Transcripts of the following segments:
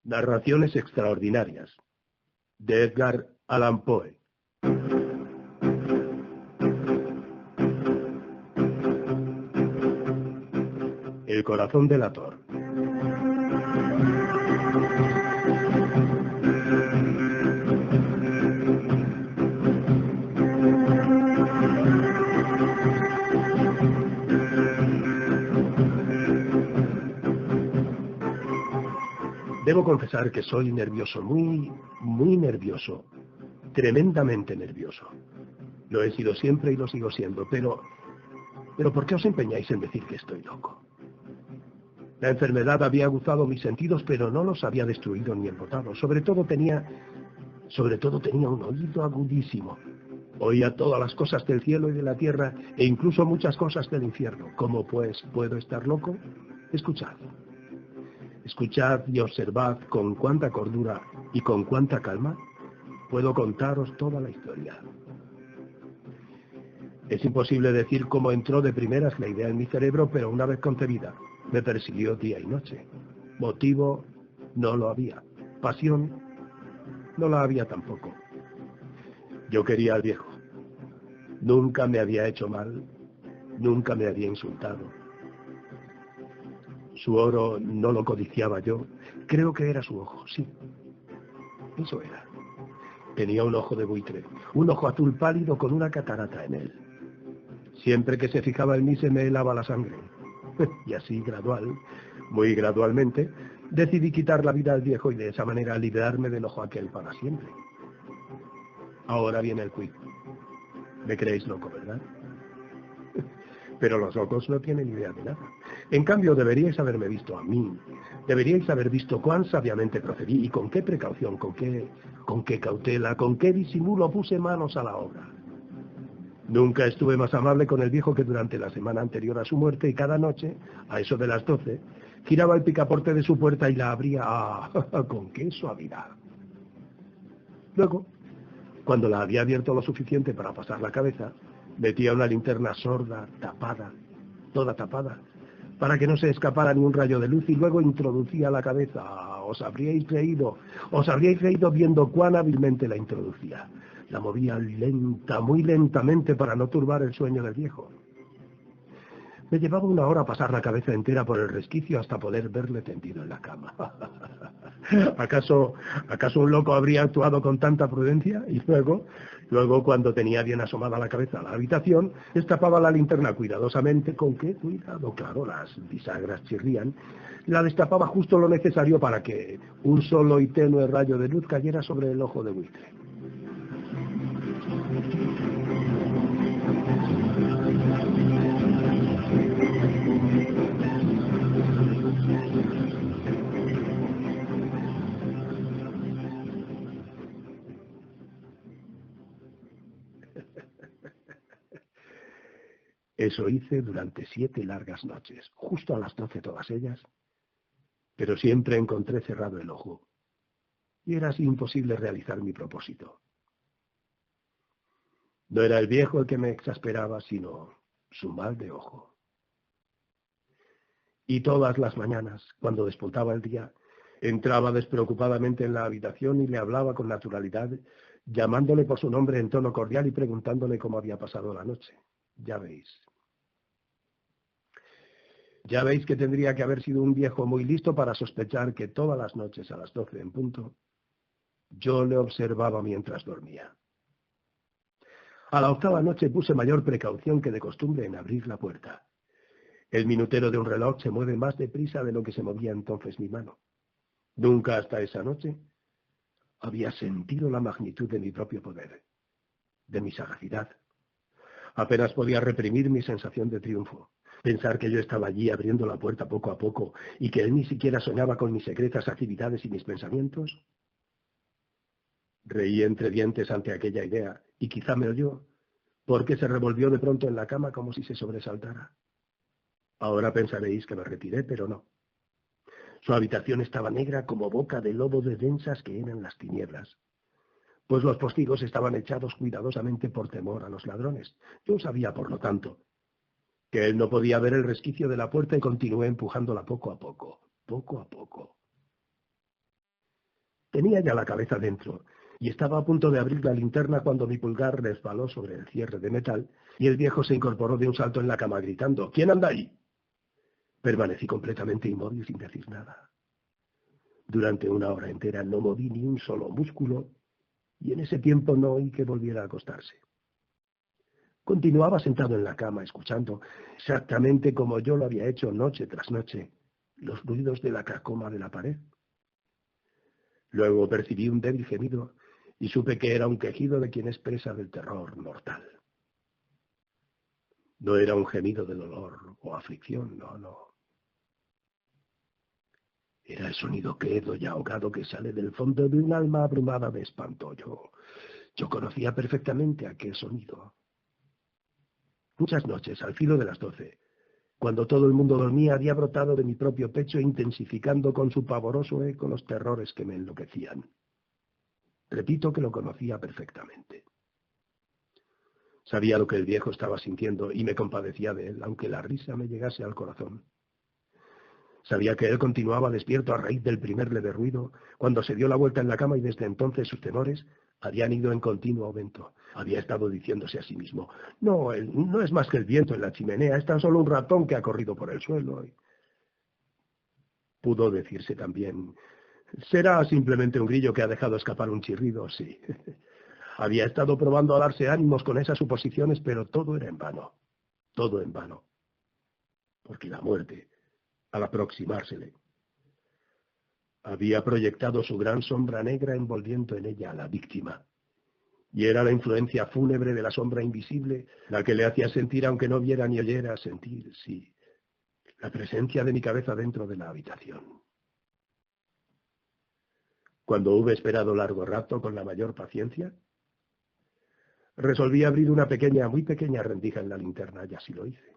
Narraciones extraordinarias de Edgar Allan Poe. El corazón delator. Debo confesar que soy nervioso, muy nervioso, tremendamente nervioso. Lo he sido siempre y lo sigo siendo, pero ¿por qué os empeñáis en decir que estoy loco? La enfermedad había aguzado mis sentidos, pero no los había destruido ni embotado. Sobre todo tenía un oído agudísimo. Oía todas las cosas del cielo y de la tierra, e incluso muchas cosas del infierno. ¿Cómo pues puedo estar loco? Escuchad. Escuchad y observad con cuánta cordura y con cuánta calma puedo contaros toda la historia. Es imposible decir cómo entró de primeras la idea en mi cerebro, pero una vez concebida, me persiguió día y noche. Motivo no lo había. Pasión no la había tampoco. Yo quería al viejo. Nunca me había hecho mal, nunca me había insultado. Su oro no lo codiciaba yo. Creo que era su ojo, sí. Eso era. Tenía un ojo de buitre, un ojo azul pálido con una catarata en él. Siempre que se fijaba en mí se me helaba la sangre. Y así, muy gradualmente, decidí quitar la vida al viejo y de esa manera librarme del ojo aquel para siempre. Ahora viene el quid. Me creéis loco, ¿verdad? Pero los locos no tienen idea de nada. En cambio, deberíais haberme visto a mí. Deberíais haber visto cuán sabiamente procedí y con qué precaución, con qué cautela, con qué disimulo puse manos a la obra. Nunca estuve más amable con el viejo que durante la semana anterior a su muerte, y cada noche, a eso de las 12, giraba el picaporte de su puerta y la abría con qué suavidad. Luego, cuando la había abierto lo suficiente para pasar la cabeza, metía una linterna sorda, tapada, toda tapada, para que no se escapara ni un rayo de luz, y luego introducía la cabeza. Os habríais reído viendo cuán hábilmente la introducía. La movía muy lentamente para no turbar el sueño del viejo. Me llevaba 1 hora pasar la cabeza entera por el resquicio hasta poder verle tendido en la cama. ¿Acaso un loco habría actuado con tanta prudencia? Y luego cuando tenía bien asomada la cabeza a la habitación, destapaba la linterna cuidadosamente. ¿Con qué cuidado? Claro, las bisagras chirrían. La destapaba justo lo necesario para que un solo y tenue rayo de luz cayera sobre el ojo de buitre. Eso hice durante 7 largas noches, justo a las 12 todas ellas, pero siempre encontré cerrado el ojo, y era así imposible realizar mi propósito. No era el viejo el que me exasperaba, sino su mal de ojo. Y todas las mañanas, cuando despuntaba el día, entraba despreocupadamente en la habitación y le hablaba con naturalidad, llamándole por su nombre en tono cordial y preguntándole cómo había pasado la noche. Ya veis que tendría que haber sido un viejo muy listo para sospechar que todas las noches a las 12 en punto, yo le observaba mientras dormía. A la 8ª noche puse mayor precaución que de costumbre en abrir la puerta. El minutero de un reloj se mueve más deprisa de lo que se movía entonces mi mano. Nunca hasta esa noche había sentido la magnitud de mi propio poder, de mi sagacidad. Apenas podía reprimir mi sensación de triunfo. Pensar que yo estaba allí abriendo la puerta poco a poco y que él ni siquiera soñaba con mis secretas actividades y mis pensamientos. Reí entre dientes ante aquella idea y quizá me oyó, porque se revolvió de pronto en la cama como si se sobresaltara. Ahora pensaréis que me retiré, pero no. Su habitación estaba negra como boca de lobo de densas que eran las tinieblas, pues los postigos estaban echados cuidadosamente por temor a los ladrones. Yo sabía, por lo tanto, que él no podía ver el resquicio de la puerta y continué empujándola poco a poco, poco a poco. Tenía ya la cabeza dentro y estaba a punto de abrir la linterna cuando mi pulgar resbaló sobre el cierre de metal y el viejo se incorporó de un salto en la cama gritando: «¿Quién anda ahí?». Permanecí completamente inmóvil sin decir nada. Durante una hora entera no moví ni un solo músculo y en ese tiempo no oí que volviera a acostarse. Continuaba sentado en la cama escuchando, exactamente como yo lo había hecho noche tras noche, los ruidos de la carcoma de la pared. Luego percibí un débil gemido y supe que era un quejido de quien es presa del terror mortal. No era un gemido de dolor o aflicción, no, no. Era el sonido quedo y ahogado que sale del fondo de un alma abrumada de espanto. Yo conocía perfectamente aquel sonido. Muchas noches, al filo de las 12, cuando todo el mundo dormía, había brotado de mi propio pecho, intensificando con su pavoroso eco los terrores que me enloquecían. Repito que lo conocía perfectamente. Sabía lo que el viejo estaba sintiendo y me compadecía de él, aunque la risa me llegase al corazón. Sabía que él continuaba despierto a raíz del primer leve ruido, cuando se dio la vuelta en la cama y desde entonces sus temores habían ido en continuo aumento. Había estado diciéndose a sí mismo: «No, no es más que el viento en la chimenea, es tan solo un ratón que ha corrido por el suelo». Y pudo decirse también: «Será simplemente un grillo que ha dejado escapar un chirrido». Sí. Había estado probando a darse ánimos con esas suposiciones, pero todo era en vano. Todo en vano. Porque la muerte, al aproximársele, había proyectado su gran sombra negra envolviendo en ella a la víctima. Y era la influencia fúnebre de la sombra invisible la que le hacía sentir, aunque no viera ni oyera, sentir, sí, la presencia de mi cabeza dentro de la habitación. Cuando hube esperado largo rato con la mayor paciencia, resolví abrir una pequeña, muy pequeña rendija en la linterna, y así lo hice.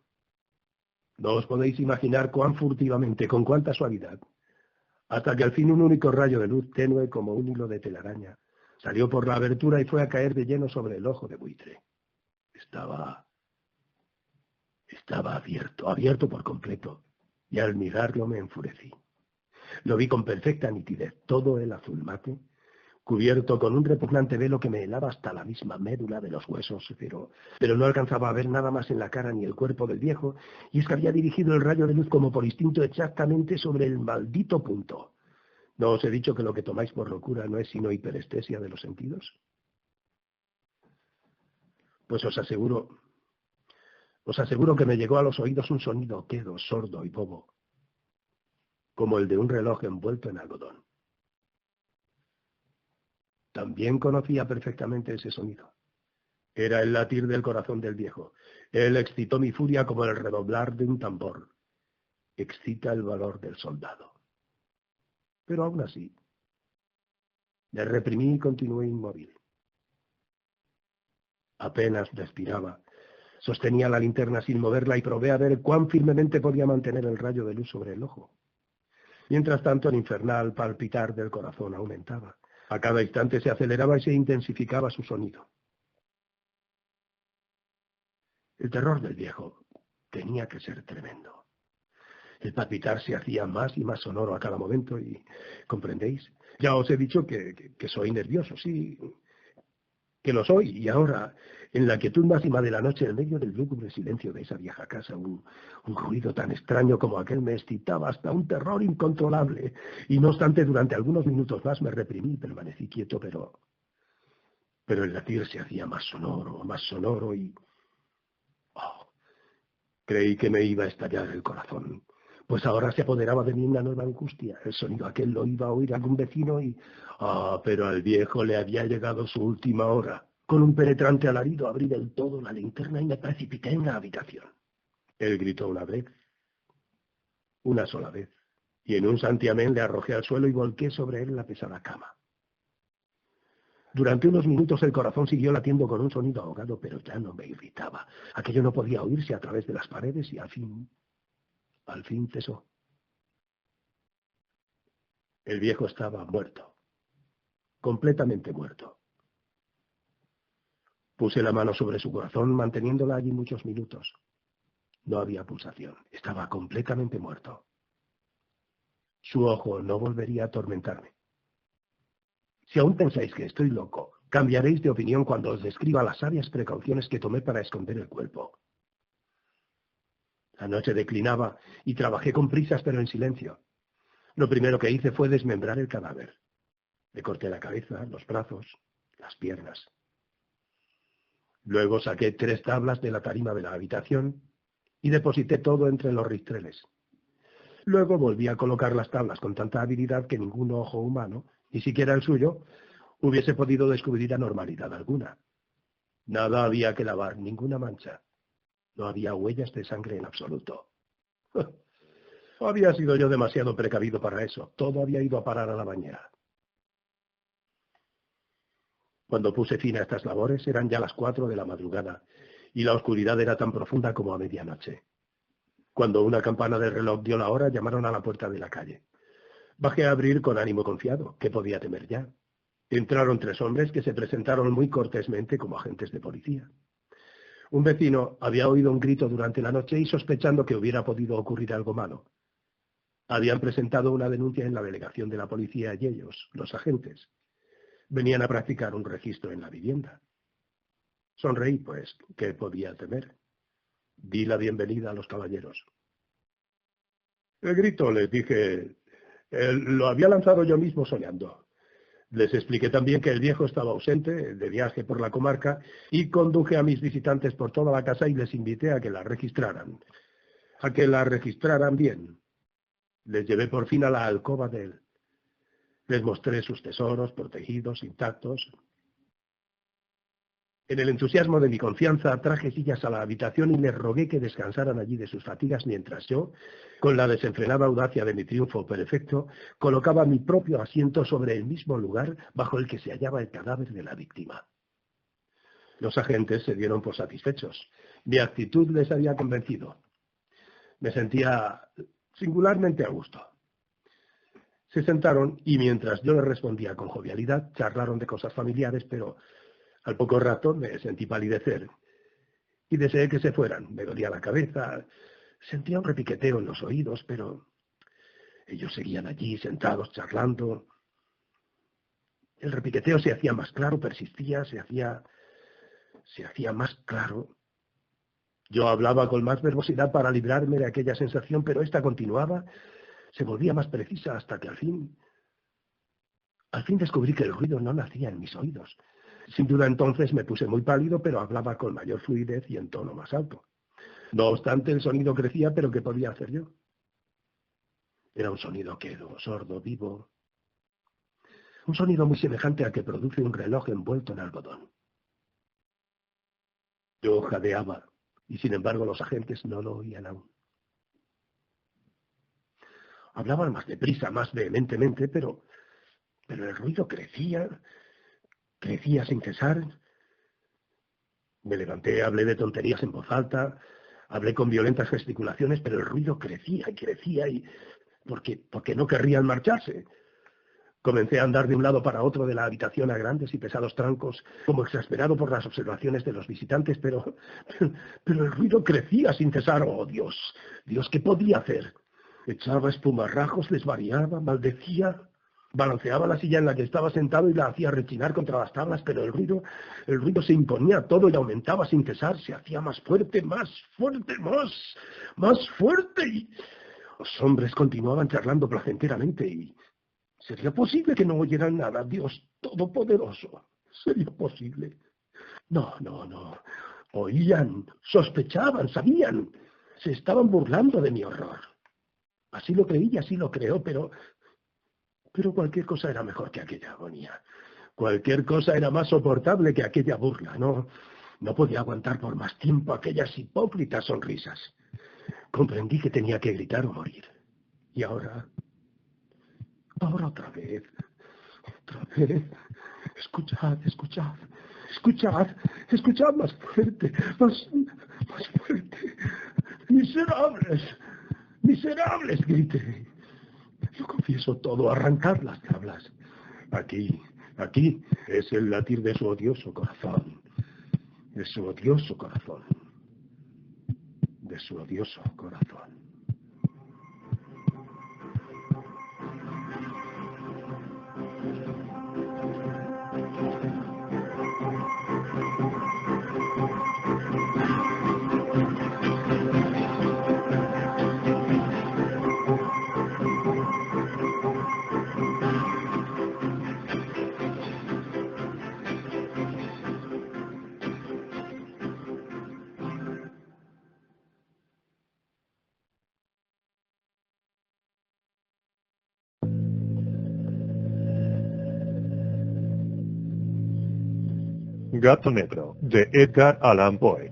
No os podéis imaginar cuán furtivamente, con cuánta suavidad, hasta que al fin un único rayo de luz, tenue como un hilo de telaraña, salió por la abertura y fue a caer de lleno sobre el ojo de buitre. Estaba abierto por completo, y al mirarlo me enfurecí. Lo vi con perfecta nitidez, todo el azul mate, cubierto con un repugnante velo que me helaba hasta la misma médula de los huesos, pero no alcanzaba a ver nada más en la cara ni el cuerpo del viejo, y es que había dirigido el rayo de luz como por instinto exactamente sobre el maldito punto. ¿No os he dicho que lo que tomáis por locura no es sino hiperestesia de los sentidos? Pues os aseguro que me llegó a los oídos un sonido quedo, sordo y bobo, como el de un reloj envuelto en algodón. También conocía perfectamente ese sonido. Era el latir del corazón del viejo. Él excitó mi furia como el redoblar de un tambor. Excita el valor del soldado. Pero aún así, me reprimí y continué inmóvil. Apenas respiraba. Sostenía la linterna sin moverla y probé a ver cuán firmemente podía mantener el rayo de luz sobre el ojo. Mientras tanto, el infernal palpitar del corazón aumentaba. A cada instante se aceleraba y se intensificaba su sonido. El terror del viejo tenía que ser tremendo. El palpitar se hacía más y más sonoro a cada momento y, ¿comprendéis? Ya os he dicho que soy nervioso, sí, que lo soy, y ahora, en la quietud máxima de la noche, en medio del lúgubre silencio de esa vieja casa, un ruido tan extraño como aquel me excitaba hasta un terror incontrolable, y no obstante, durante algunos minutos más me reprimí y permanecí quieto, pero el latir se hacía más sonoro, y oh, creí que me iba a estallar el corazón. Pues ahora se apoderaba de mí una nueva angustia. El sonido aquel lo iba a oír algún vecino y... pero al viejo le había llegado su última hora. Con un penetrante alarido abrí del todo la linterna y me precipité en la habitación. Él gritó una sola vez, y en un santiamén le arrojé al suelo y volqué sobre él la pesada cama. Durante unos minutos el corazón siguió latiendo con un sonido ahogado, pero ya no me irritaba. Aquello no podía oírse a través de las paredes y al fin cesó. El viejo estaba muerto, completamente muerto. Puse la mano sobre su corazón, manteniéndola allí muchos minutos. No había pulsación, estaba completamente muerto. Su ojo no volvería a atormentarme. Si aún pensáis que estoy loco, cambiaréis de opinión cuando os describa las sabias precauciones que tomé para esconder el cuerpo. La noche declinaba y trabajé con prisas pero en silencio. Lo primero que hice fue desmembrar el cadáver. Le corté la cabeza, los brazos, las piernas. Luego saqué 3 tablas de la tarima de la habitación y deposité todo entre los ristreles. Luego volví a colocar las tablas con tanta habilidad que ningún ojo humano, ni siquiera el suyo, hubiese podido descubrir anormalidad alguna. Nada había que lavar, ninguna mancha. No había huellas de sangre en absoluto. Había sido yo demasiado precavido para eso. Todo había ido a parar a la bañera. Cuando puse fin a estas labores eran ya las 4 de la madrugada y la oscuridad era tan profunda como a medianoche. Cuando una campana de reloj dio la hora, llamaron a la puerta de la calle. Bajé a abrir con ánimo confiado. ¿Qué podía temer ya? Entraron 3 hombres que se presentaron muy cortésmente como agentes de policía. Un vecino había oído un grito durante la noche y sospechando que hubiera podido ocurrir algo malo. Habían presentado una denuncia en la delegación de la policía y ellos, los agentes, venían a practicar un registro en la vivienda. Sonreí, pues, ¿qué podía temer? Di la bienvenida a los caballeros. El grito, les dije, lo había lanzado yo mismo soñando. Les expliqué también que el viejo estaba ausente, de viaje por la comarca, y conduje a mis visitantes por toda la casa y les invité a que la registraran. A que la registraran bien. Les llevé por fin a la alcoba de él. Les mostré sus tesoros, protegidos, intactos. En el entusiasmo de mi confianza, traje sillas a la habitación y les rogué que descansaran allí de sus fatigas mientras yo, con la desenfrenada audacia de mi triunfo perfecto, colocaba mi propio asiento sobre el mismo lugar bajo el que se hallaba el cadáver de la víctima. Los agentes se dieron por satisfechos. Mi actitud les había convencido. Me sentía singularmente a gusto. Se sentaron y mientras yo les respondía con jovialidad, charlaron de cosas familiares, pero al poco rato me sentí palidecer y deseé que se fueran. Me dolía la cabeza, sentía un repiqueteo en los oídos, pero ellos seguían allí sentados charlando. El repiqueteo se hacía más claro, persistía, se hacía más claro. Yo hablaba con más verbosidad para librarme de aquella sensación, pero esta continuaba, se volvía más precisa hasta que al fin descubrí que el ruido no nacía en mis oídos. Sin duda entonces me puse muy pálido, pero hablaba con mayor fluidez y en tono más alto. No obstante, el sonido crecía, pero ¿qué podía hacer yo? Era un sonido quedo, sordo, vivo. Un sonido muy semejante al que produce un reloj envuelto en algodón. Yo jadeaba, y sin embargo los agentes no lo oían aún. Hablaban más deprisa, más vehementemente, pero el ruido crecía sin cesar. Me levanté, hablé de tonterías en voz alta, hablé con violentas gesticulaciones, pero el ruido crecía y crecía y... porque no querrían marcharse. Comencé a andar de un lado para otro de la habitación a grandes y pesados trancos, como exasperado por las observaciones de los visitantes, pero el ruido crecía sin cesar. ¡Oh, Dios! Dios, ¿qué podía hacer? Echaba espumarrajos, desvariaba, maldecía, balanceaba la silla en la que estaba sentado y la hacía rechinar contra las tablas, pero el ruido se imponía a todo y aumentaba sin cesar, se hacía más fuerte, más fuerte, y los hombres continuaban charlando placenteramente y... ¿Sería posible que no oyeran nada, Dios Todopoderoso? ¿Sería posible? No. Oían, sospechaban, sabían. Se estaban burlando de mi horror. Así lo creí y así lo creo, pero cualquier cosa era mejor que aquella agonía. Cualquier cosa era más soportable que aquella burla. No podía aguantar por más tiempo aquellas hipócritas sonrisas. Comprendí que tenía que gritar o morir. Y ahora otra vez. Escuchad más fuerte, más fuerte. Miserables, grité. Yo confieso todo, arrancad las tablas. Aquí es el latir de su odioso corazón. De su odioso corazón. De su odioso corazón. Gato Negro, de Edgar Allan Poe.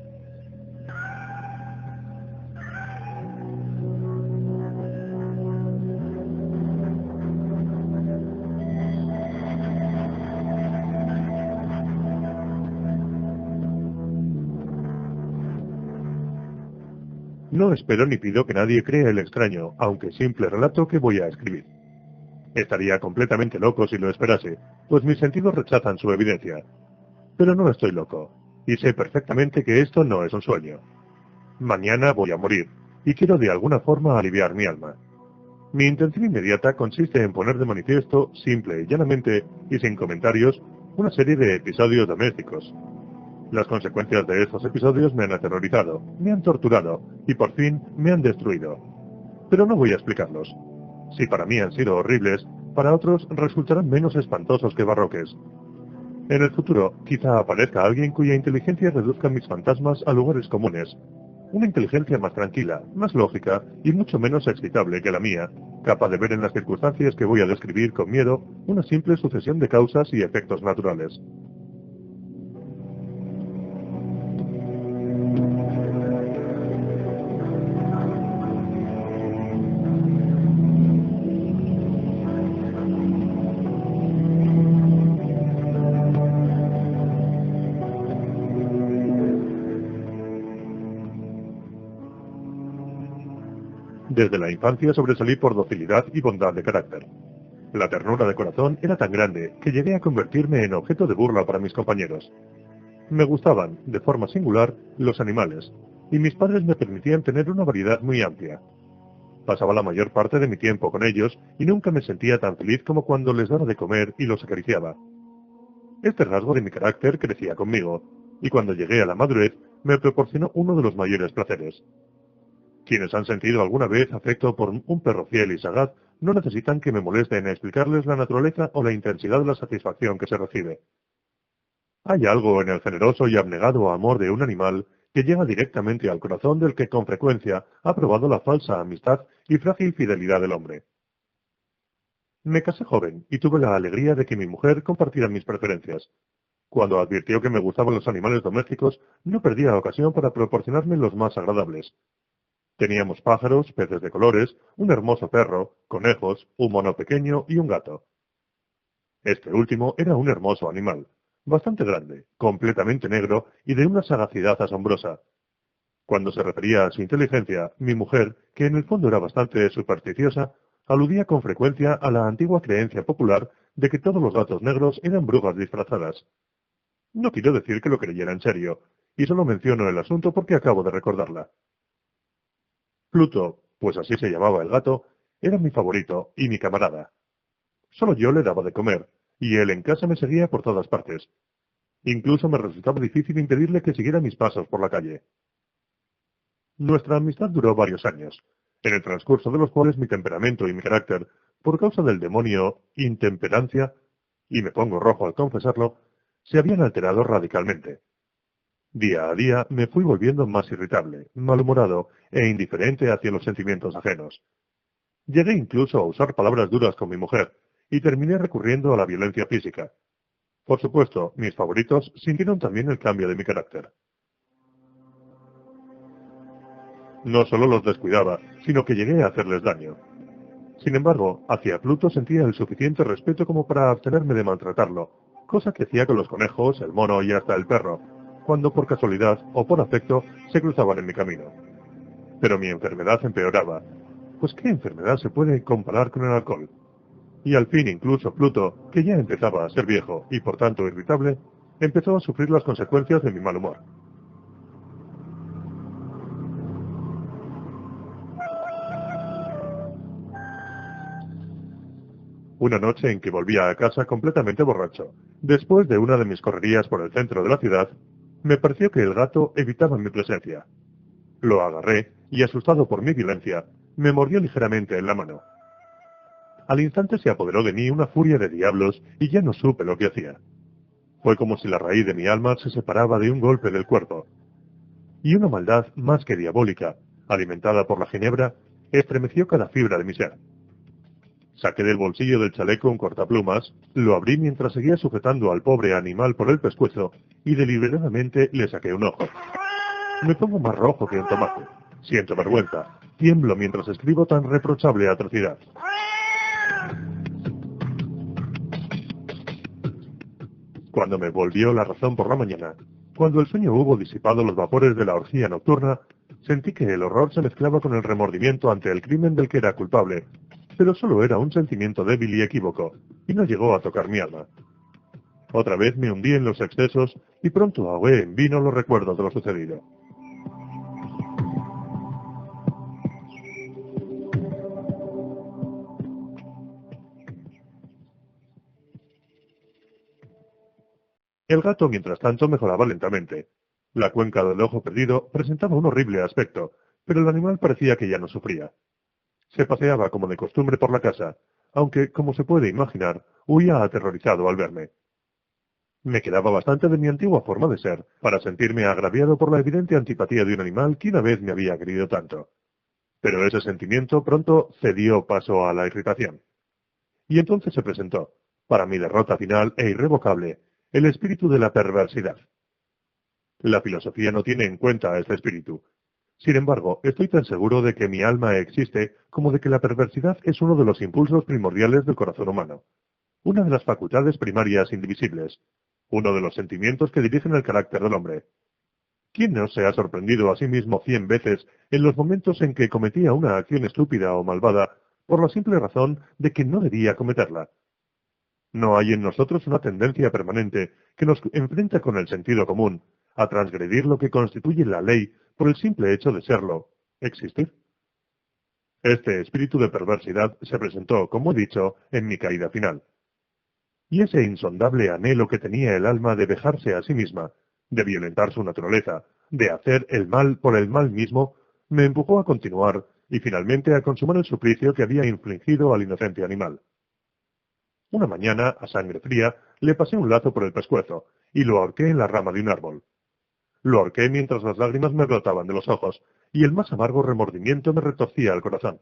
No espero ni pido que nadie crea el extraño, aunque simple relato que voy a escribir. Estaría completamente loco si lo esperase, pues mis sentidos rechazan su evidencia. Pero no estoy loco, y sé perfectamente que esto no es un sueño. Mañana voy a morir, y quiero de alguna forma aliviar mi alma. Mi intención inmediata consiste en poner de manifiesto, simple y llanamente, y sin comentarios, una serie de episodios domésticos. Las consecuencias de estos episodios me han aterrorizado, me han torturado, y por fin me han destruido. Pero no voy a explicarlos. Si para mí han sido horribles, para otros resultarán menos espantosos que barroques. En el futuro, quizá aparezca alguien cuya inteligencia reduzca mis fantasmas a lugares comunes. Una inteligencia más tranquila, más lógica y mucho menos excitable que la mía, capaz de ver en las circunstancias que voy a describir con miedo una simple sucesión de causas y efectos naturales. Desde la infancia sobresalí por docilidad y bondad de carácter. La ternura de corazón era tan grande que llegué a convertirme en objeto de burla para mis compañeros. Me gustaban, de forma singular, los animales, y mis padres me permitían tener una variedad muy amplia. Pasaba la mayor parte de mi tiempo con ellos y nunca me sentía tan feliz como cuando les daba de comer y los acariciaba. Este rasgo de mi carácter crecía conmigo, y cuando llegué a la madurez me proporcionó uno de los mayores placeres. Quienes han sentido alguna vez afecto por un perro fiel y sagaz no necesitan que me moleste en explicarles la naturaleza o la intensidad de la satisfacción que se recibe. Hay algo en el generoso y abnegado amor de un animal que llega directamente al corazón del que con frecuencia ha probado la falsa amistad y frágil fidelidad del hombre. Me casé joven y tuve la alegría de que mi mujer compartiera mis preferencias. Cuando advirtió que me gustaban los animales domésticos, no perdía ocasión para proporcionarme los más agradables. Teníamos pájaros, peces de colores, un hermoso perro, conejos, un mono pequeño y un gato. Este último era un hermoso animal, bastante grande, completamente negro y de una sagacidad asombrosa. Cuando se refería a su inteligencia, mi mujer, que en el fondo era bastante supersticiosa, aludía con frecuencia a la antigua creencia popular de que todos los gatos negros eran brujas disfrazadas. No quiero decir que lo creyera en serio, y solo menciono el asunto porque acabo de recordarla. Pluto, pues así se llamaba el gato, era mi favorito y mi camarada. Solo yo le daba de comer, y él en casa me seguía por todas partes. Incluso me resultaba difícil impedirle que siguiera mis pasos por la calle. Nuestra amistad duró varios años, en el transcurso de los cuales mi temperamento y mi carácter, por causa del demonio intemperancia, y me pongo rojo al confesarlo, se habían alterado radicalmente. Día a día me fui volviendo más irritable, malhumorado e indiferente hacia los sentimientos ajenos. Llegué incluso a usar palabras duras con mi mujer, y terminé recurriendo a la violencia física. Por supuesto, mis favoritos sintieron también el cambio de mi carácter. No solo los descuidaba, sino que llegué a hacerles daño. Sin embargo, hacia Pluto sentía el suficiente respeto como para abstenerme de maltratarlo, cosa que hacía con los conejos, el mono y hasta el perro, cuando por casualidad o por afecto se cruzaban en mi camino. Pero mi enfermedad empeoraba. Pues ¿qué enfermedad se puede comparar con el alcohol? Y al fin incluso Pluto, que ya empezaba a ser viejo y por tanto irritable, empezó a sufrir las consecuencias de mi mal humor. Una noche en que volvía a casa completamente borracho, después de una de mis correrías por el centro de la ciudad, me pareció que el gato evitaba mi presencia. Lo agarré y, asustado por mi violencia, me mordió ligeramente en la mano. Al instante se apoderó de mí una furia de diablos y ya no supe lo que hacía. Fue como si la raíz de mi alma se separaba de un golpe del cuerpo. Y una maldad más que diabólica, alimentada por la ginebra, estremeció cada fibra de mi ser. Saqué del bolsillo del chaleco un cortaplumas, lo abrí mientras seguía sujetando al pobre animal por el pescuezo y deliberadamente le saqué un ojo. Me pongo más rojo que un tomate. Siento vergüenza. Tiemblo mientras escribo tan reprochable atrocidad. Cuando me volvió la razón por la mañana, cuando el sueño hubo disipado los vapores de la orgía nocturna, sentí que el horror se mezclaba con el remordimiento ante el crimen del que era culpable, pero solo era un sentimiento débil y equívoco, y no llegó a tocar mi alma. Otra vez me hundí en los excesos y pronto ahogué en vino los recuerdos de lo sucedido. El gato, mientras tanto, mejoraba lentamente. La cuenca del ojo perdido presentaba un horrible aspecto, pero el animal parecía que ya no sufría. Se paseaba como de costumbre por la casa, aunque, como se puede imaginar, huía aterrorizado al verme. Me quedaba bastante de mi antigua forma de ser, para sentirme agraviado por la evidente antipatía de un animal que una vez me había querido tanto. Pero ese sentimiento pronto cedió paso a la irritación. Y entonces se presentó, para mi derrota final e irrevocable, el espíritu de la perversidad. La filosofía no tiene en cuenta este espíritu. Sin embargo, estoy tan seguro de que mi alma existe como de que la perversidad es uno de los impulsos primordiales del corazón humano, una de las facultades primarias indivisibles, uno de los sentimientos que dirigen el carácter del hombre. ¿Quién no se ha sorprendido a sí mismo 100 veces en los momentos en que cometía una acción estúpida o malvada por la simple razón de que no debía cometerla? No hay en nosotros una tendencia permanente que nos enfrenta con el sentido común, a transgredir lo que constituye la ley por el simple hecho de serlo, existir. Este espíritu de perversidad se presentó, como he dicho, en mi caída final. Y ese insondable anhelo que tenía el alma de vejarse a sí misma, de violentar su naturaleza, de hacer el mal por el mal mismo, me empujó a continuar y finalmente a consumar el suplicio que había infligido al inocente animal. Una mañana, a sangre fría, le pasé un lazo por el pescuezo y lo ahorqué en la rama de un árbol. Lo ahorqué mientras las lágrimas me brotaban de los ojos y el más amargo remordimiento me retorcía el corazón.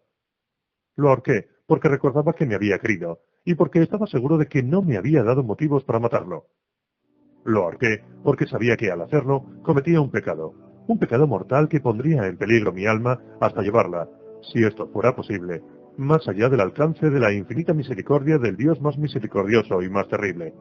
Lo ahorqué porque recordaba que me había querido y porque estaba seguro de que no me había dado motivos para matarlo. Lo ahorqué porque sabía que al hacerlo cometía un pecado mortal que pondría en peligro mi alma hasta llevarla, si esto fuera posible, más allá del alcance de la infinita misericordia del Dios más misericordioso y más terrible.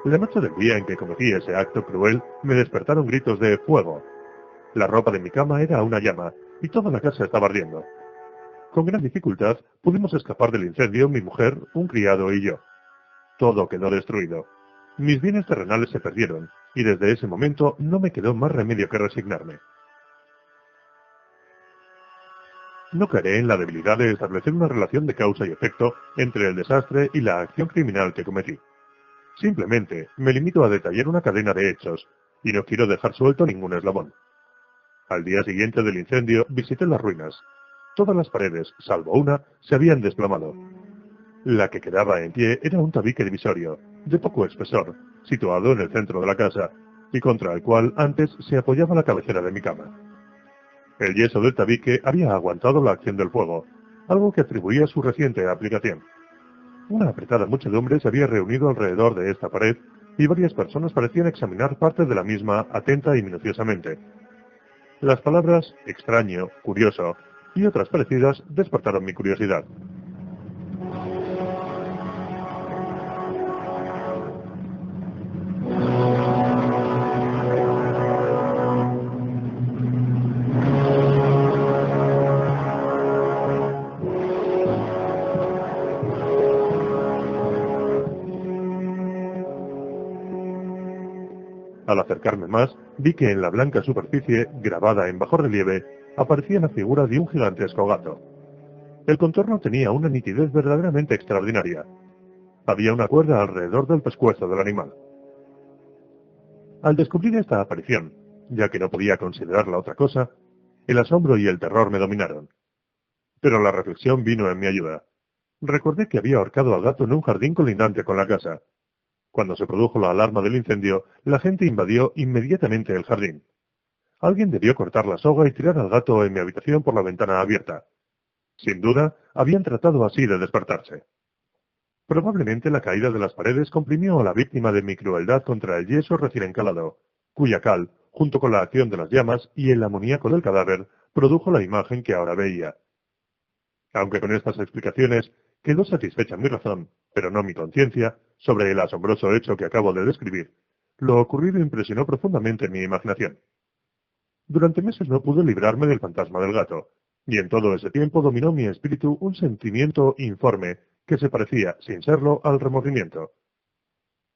La noche del día en que cometí ese acto cruel, me despertaron gritos de fuego. La ropa de mi cama era una llama, y toda la casa estaba ardiendo. Con gran dificultad pudimos escapar del incendio mi mujer, un criado y yo. Todo quedó destruido. Mis bienes terrenales se perdieron, y desde ese momento no me quedó más remedio que resignarme. No caeré en la debilidad de establecer una relación de causa y efecto entre el desastre y la acción criminal que cometí. Simplemente me limito a detallar una cadena de hechos, y no quiero dejar suelto ningún eslabón. Al día siguiente del incendio visité las ruinas. Todas las paredes, salvo una, se habían desplomado. La que quedaba en pie era un tabique divisorio, de poco espesor, situado en el centro de la casa, y contra el cual antes se apoyaba la cabecera de mi cama. El yeso del tabique había aguantado la acción del fuego, algo que atribuía a su reciente aplicación. Una apretada muchedumbre se había reunido alrededor de esta pared y varias personas parecían examinar parte de la misma atenta y minuciosamente. Las palabras extraño, curioso y otras parecidas despertaron mi curiosidad. Al acercarme más, vi que en la blanca superficie, grabada en bajo relieve, aparecía la figura de un gigantesco gato. El contorno tenía una nitidez verdaderamente extraordinaria. Había una cuerda alrededor del pescuezo del animal. Al descubrir esta aparición, ya que no podía considerarla otra cosa, el asombro y el terror me dominaron. Pero la reflexión vino en mi ayuda. Recordé que había ahorcado al gato en un jardín colindante con la casa. Cuando se produjo la alarma del incendio, la gente invadió inmediatamente el jardín. Alguien debió cortar la soga y tirar al gato en mi habitación por la ventana abierta. Sin duda, habían tratado así de despertarse. Probablemente la caída de las paredes comprimió a la víctima de mi crueldad contra el yeso recién encalado, cuya cal, junto con la acción de las llamas y el amoníaco del cadáver, produjo la imagen que ahora veía. Aunque con estas explicaciones quedó satisfecha mi razón, pero no mi conciencia, sobre el asombroso hecho que acabo de describir, lo ocurrido impresionó profundamente mi imaginación. Durante meses no pude librarme del fantasma del gato, y en todo ese tiempo dominó mi espíritu un sentimiento informe que se parecía, sin serlo, al remordimiento.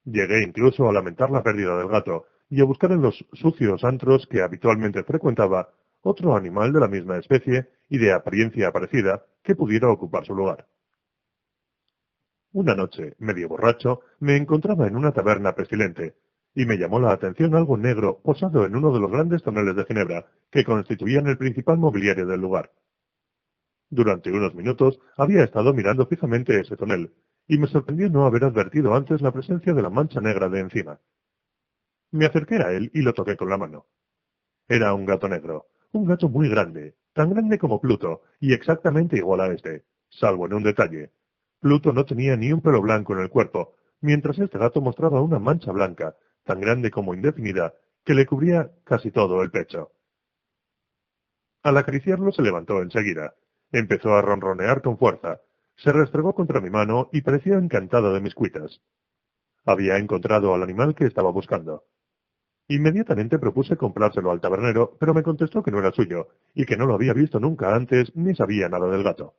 Llegué incluso a lamentar la pérdida del gato y a buscar en los sucios antros que habitualmente frecuentaba otro animal de la misma especie y de apariencia parecida que pudiera ocupar su lugar. Una noche, medio borracho, me encontraba en una taberna pestilente, y me llamó la atención algo negro posado en uno de los grandes toneles de ginebra que constituían el principal mobiliario del lugar. Durante unos minutos había estado mirando fijamente ese tonel, y me sorprendió no haber advertido antes la presencia de la mancha negra de encima. Me acerqué a él y lo toqué con la mano. Era un gato negro, un gato muy grande, tan grande como Pluto, y exactamente igual a este, salvo en un detalle. Pluto no tenía ni un pelo blanco en el cuerpo, mientras este gato mostraba una mancha blanca, tan grande como indefinida, que le cubría casi todo el pecho. Al acariciarlo se levantó enseguida. Empezó a ronronear con fuerza. Se restregó contra mi mano y parecía encantado de mis cuitas. Había encontrado al animal que estaba buscando. Inmediatamente propuse comprárselo al tabernero, pero me contestó que no era suyo, y que no lo había visto nunca antes ni sabía nada del gato.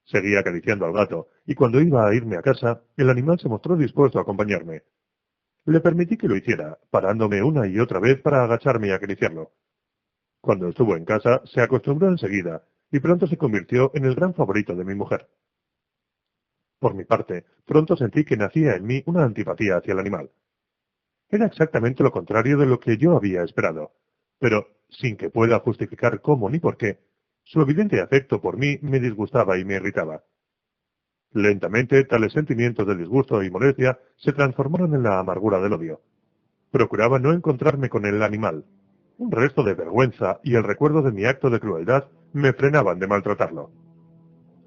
Seguí acariciando al gato, y cuando iba a irme a casa, el animal se mostró dispuesto a acompañarme. Le permití que lo hiciera, parándome una y otra vez para agacharme y acariciarlo. Cuando estuvo en casa, se acostumbró enseguida, y pronto se convirtió en el gran favorito de mi mujer. Por mi parte, pronto sentí que nacía en mí una antipatía hacia el animal. Era exactamente lo contrario de lo que yo había esperado, pero, sin que pueda justificar cómo ni por qué, su evidente afecto por mí me disgustaba y me irritaba. Lentamente, tales sentimientos de disgusto y molestia se transformaron en la amargura del odio. Procuraba no encontrarme con el animal. Un resto de vergüenza y el recuerdo de mi acto de crueldad me frenaban de maltratarlo.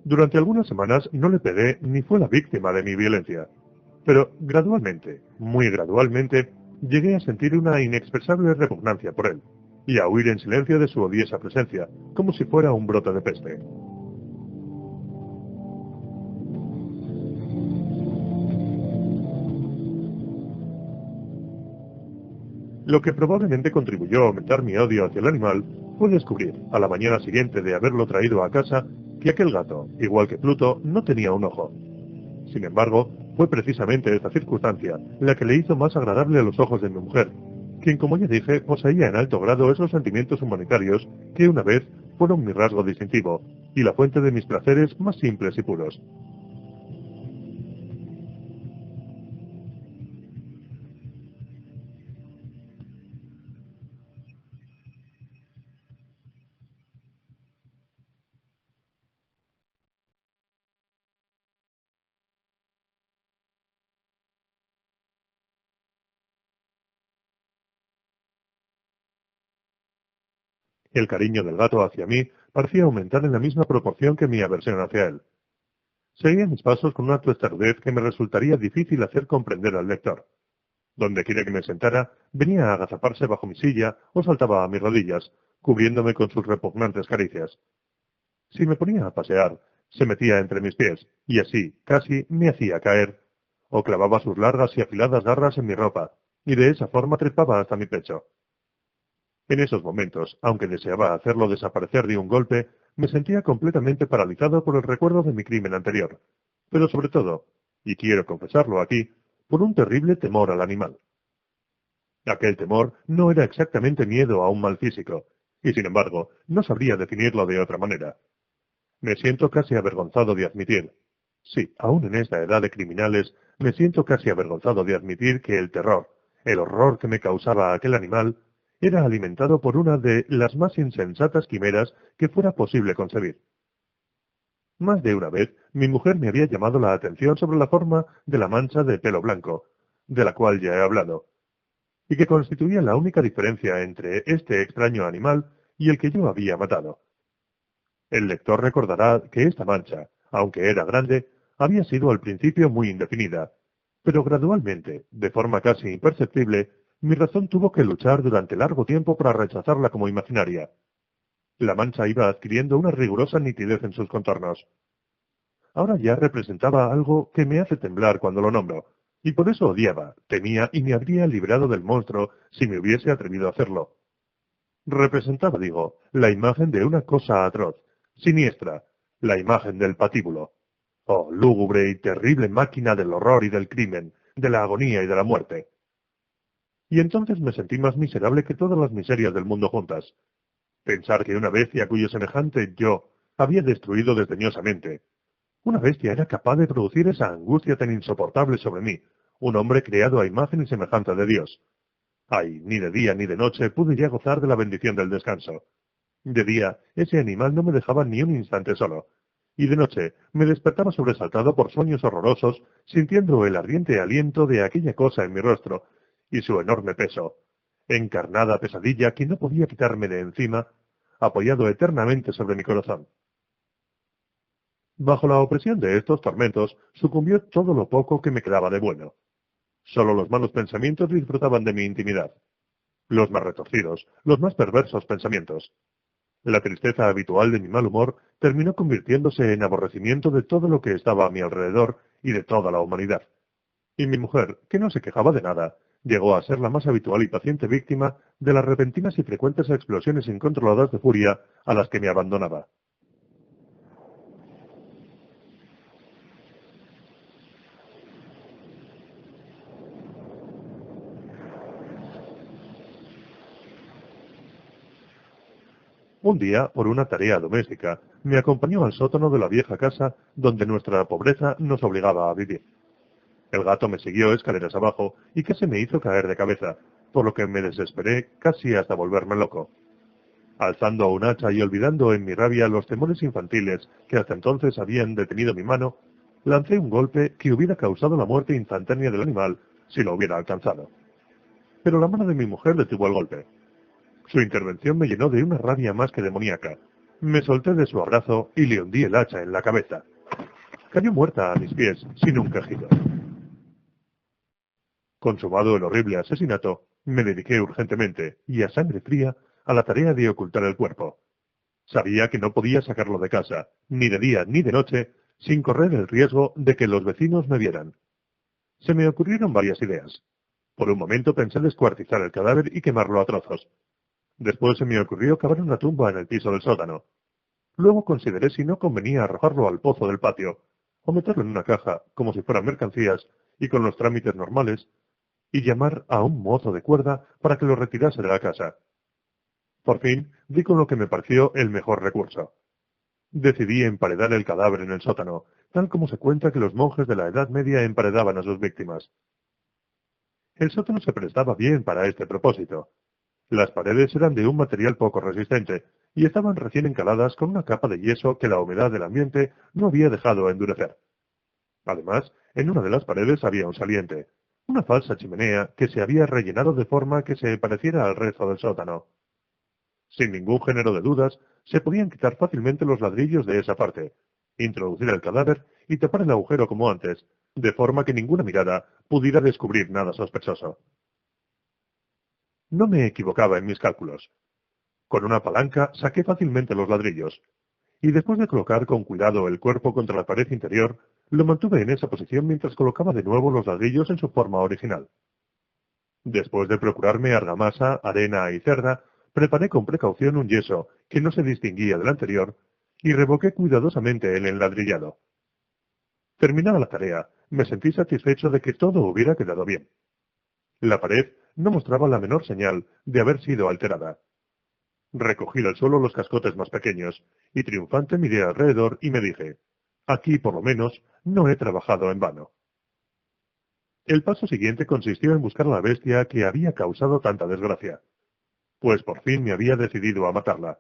Durante algunas semanas no le pegué ni fue la víctima de mi violencia. Pero gradualmente, muy gradualmente, llegué a sentir una inexpresable repugnancia por él, y a huir en silencio de su odiosa presencia, como si fuera un brote de peste. Lo que probablemente contribuyó a aumentar mi odio hacia el animal fue descubrir, a la mañana siguiente de haberlo traído a casa, que aquel gato, igual que Pluto, no tenía un ojo. Sin embargo, fue precisamente esta circunstancia la que le hizo más agradable a los ojos de mi mujer, quien, como ya dije, poseía en alto grado esos sentimientos humanitarios que una vez fueron mi rasgo distintivo y la fuente de mis placeres más simples y puros. El cariño del gato hacia mí parecía aumentar en la misma proporción que mi aversión hacia él. Seguía mis pasos con una testarudez que me resultaría difícil hacer comprender al lector. Donde quiera que me sentara, venía a agazaparse bajo mi silla o saltaba a mis rodillas, cubriéndome con sus repugnantes caricias. Si me ponía a pasear, se metía entre mis pies, y así, casi, me hacía caer, o clavaba sus largas y afiladas garras en mi ropa, y de esa forma trepaba hasta mi pecho. En esos momentos, aunque deseaba hacerlo desaparecer de un golpe, me sentía completamente paralizado por el recuerdo de mi crimen anterior, pero sobre todo, y quiero confesarlo aquí, por un terrible temor al animal. Aquel temor no era exactamente miedo a un mal físico, y sin embargo, no sabría definirlo de otra manera. Me siento casi avergonzado de admitir. Sí, aún en esta edad de criminales, me siento casi avergonzado de admitir que el terror, el horror que me causaba aquel animal, era alimentado por una de las más insensatas quimeras que fuera posible concebir. Más de una vez, mi mujer me había llamado la atención sobre la forma de la mancha de pelo blanco, de la cual ya he hablado, y que constituía la única diferencia entre este extraño animal y el que yo había matado. El lector recordará que esta mancha, aunque era grande, había sido al principio muy indefinida, pero gradualmente, de forma casi imperceptible, mi razón tuvo que luchar durante largo tiempo para rechazarla como imaginaria. La mancha iba adquiriendo una rigurosa nitidez en sus contornos. Ahora ya representaba algo que me hace temblar cuando lo nombro, y por eso odiaba, temía y me habría librado del monstruo si me hubiese atrevido a hacerlo. Representaba, digo, la imagen de una cosa atroz, siniestra, la imagen del patíbulo. Oh, lúgubre y terrible máquina del horror y del crimen, de la agonía y de la muerte. Y entonces me sentí más miserable que todas las miserias del mundo juntas. Pensar que una bestia cuyo semejante yo había destruido desdeñosamente. Una bestia era capaz de producir esa angustia tan insoportable sobre mí, un hombre creado a imagen y semejanza de Dios. Ay, ni de día ni de noche pude ya gozar de la bendición del descanso. De día, ese animal no me dejaba ni un instante solo, y de noche me despertaba sobresaltado por sueños horrorosos, sintiendo el ardiente aliento de aquella cosa en mi rostro, y su enorme peso, encarnada pesadilla que no podía quitarme de encima, apoyado eternamente sobre mi corazón. Bajo la opresión de estos tormentos sucumbió todo lo poco que me quedaba de bueno. Solo los malos pensamientos disfrutaban de mi intimidad. Los más retorcidos, los más perversos pensamientos. La tristeza habitual de mi mal humor terminó convirtiéndose en aborrecimiento de todo lo que estaba a mi alrededor y de toda la humanidad. Y mi mujer, que no se quejaba de nada, llegó a ser la más habitual y paciente víctima de las repentinas y frecuentes explosiones incontroladas de furia a las que me abandonaba. Un día, por una tarea doméstica, me acompañó al sótano de la vieja casa donde nuestra pobreza nos obligaba a vivir. El gato me siguió escaleras abajo y casi me hizo caer de cabeza, por lo que me desesperé casi hasta volverme loco. Alzando un hacha y olvidando en mi rabia los temores infantiles que hasta entonces habían detenido mi mano, lancé un golpe que hubiera causado la muerte instantánea del animal si lo hubiera alcanzado. Pero la mano de mi mujer detuvo el golpe. Su intervención me llenó de una rabia más que demoníaca. Me solté de su abrazo y le hundí el hacha en la cabeza. Cayó muerta a mis pies, sin un quejido. Consumado el horrible asesinato, me dediqué urgentemente, y a sangre fría, a la tarea de ocultar el cuerpo. Sabía que no podía sacarlo de casa, ni de día ni de noche, sin correr el riesgo de que los vecinos me vieran. Se me ocurrieron varias ideas. Por un momento pensé descuartizar el cadáver y quemarlo a trozos. Después se me ocurrió cavar una tumba en el piso del sótano. Luego consideré si no convenía arrojarlo al pozo del patio, o meterlo en una caja, como si fueran mercancías, y con los trámites normales, y llamar a un mozo de cuerda para que lo retirase de la casa. Por fin, di con lo que me pareció el mejor recurso. Decidí emparedar el cadáver en el sótano, tal como se cuenta que los monjes de la Edad Media emparedaban a sus víctimas. El sótano se prestaba bien para este propósito. Las paredes eran de un material poco resistente, y estaban recién encaladas con una capa de yeso que la humedad del ambiente no había dejado endurecer. Además, en una de las paredes había un saliente, una falsa chimenea que se había rellenado de forma que se pareciera al resto del sótano. Sin ningún género de dudas, se podían quitar fácilmente los ladrillos de esa parte, introducir el cadáver y tapar el agujero como antes, de forma que ninguna mirada pudiera descubrir nada sospechoso. No me equivocaba en mis cálculos. Con una palanca saqué fácilmente los ladrillos, y después de colocar con cuidado el cuerpo contra la pared interior, lo mantuve en esa posición mientras colocaba de nuevo los ladrillos en su forma original. Después de procurarme argamasa, arena y cerda, preparé con precaución un yeso que no se distinguía del anterior y revoqué cuidadosamente el enladrillado. Terminada la tarea, me sentí satisfecho de que todo hubiera quedado bien. La pared, no mostraba la menor señal de haber sido alterada. Recogí del suelo los cascotes más pequeños, y triunfante miré alrededor y me dije, aquí por lo menos no he trabajado en vano. El paso siguiente consistió en buscar a la bestia que había causado tanta desgracia, pues por fin me había decidido a matarla.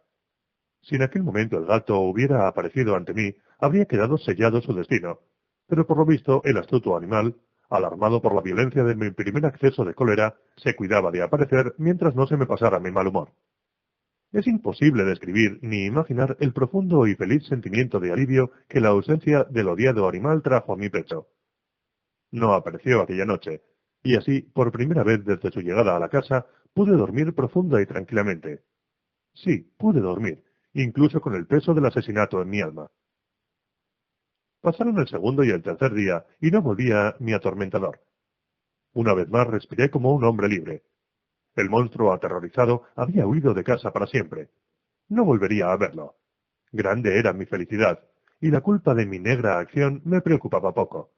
Si en aquel momento el gato hubiera aparecido ante mí, habría quedado sellado su destino, pero por lo visto el astuto animal, alarmado por la violencia de mi primer acceso de cólera, se cuidaba de aparecer mientras no se me pasara mi mal humor. Es imposible describir ni imaginar el profundo y feliz sentimiento de alivio que la ausencia del odiado animal trajo a mi pecho. No apareció aquella noche, y así, por primera vez desde su llegada a la casa, pude dormir profunda y tranquilamente. Sí, pude dormir, incluso con el peso del asesinato en mi alma. Pasaron el segundo y el tercer día, y no volvía mi atormentador. Una vez más respiré como un hombre libre. El monstruo aterrorizado había huido de casa para siempre. No volvería a verlo. Grande era mi felicidad, y la culpa de mi negra acción me preocupaba poco.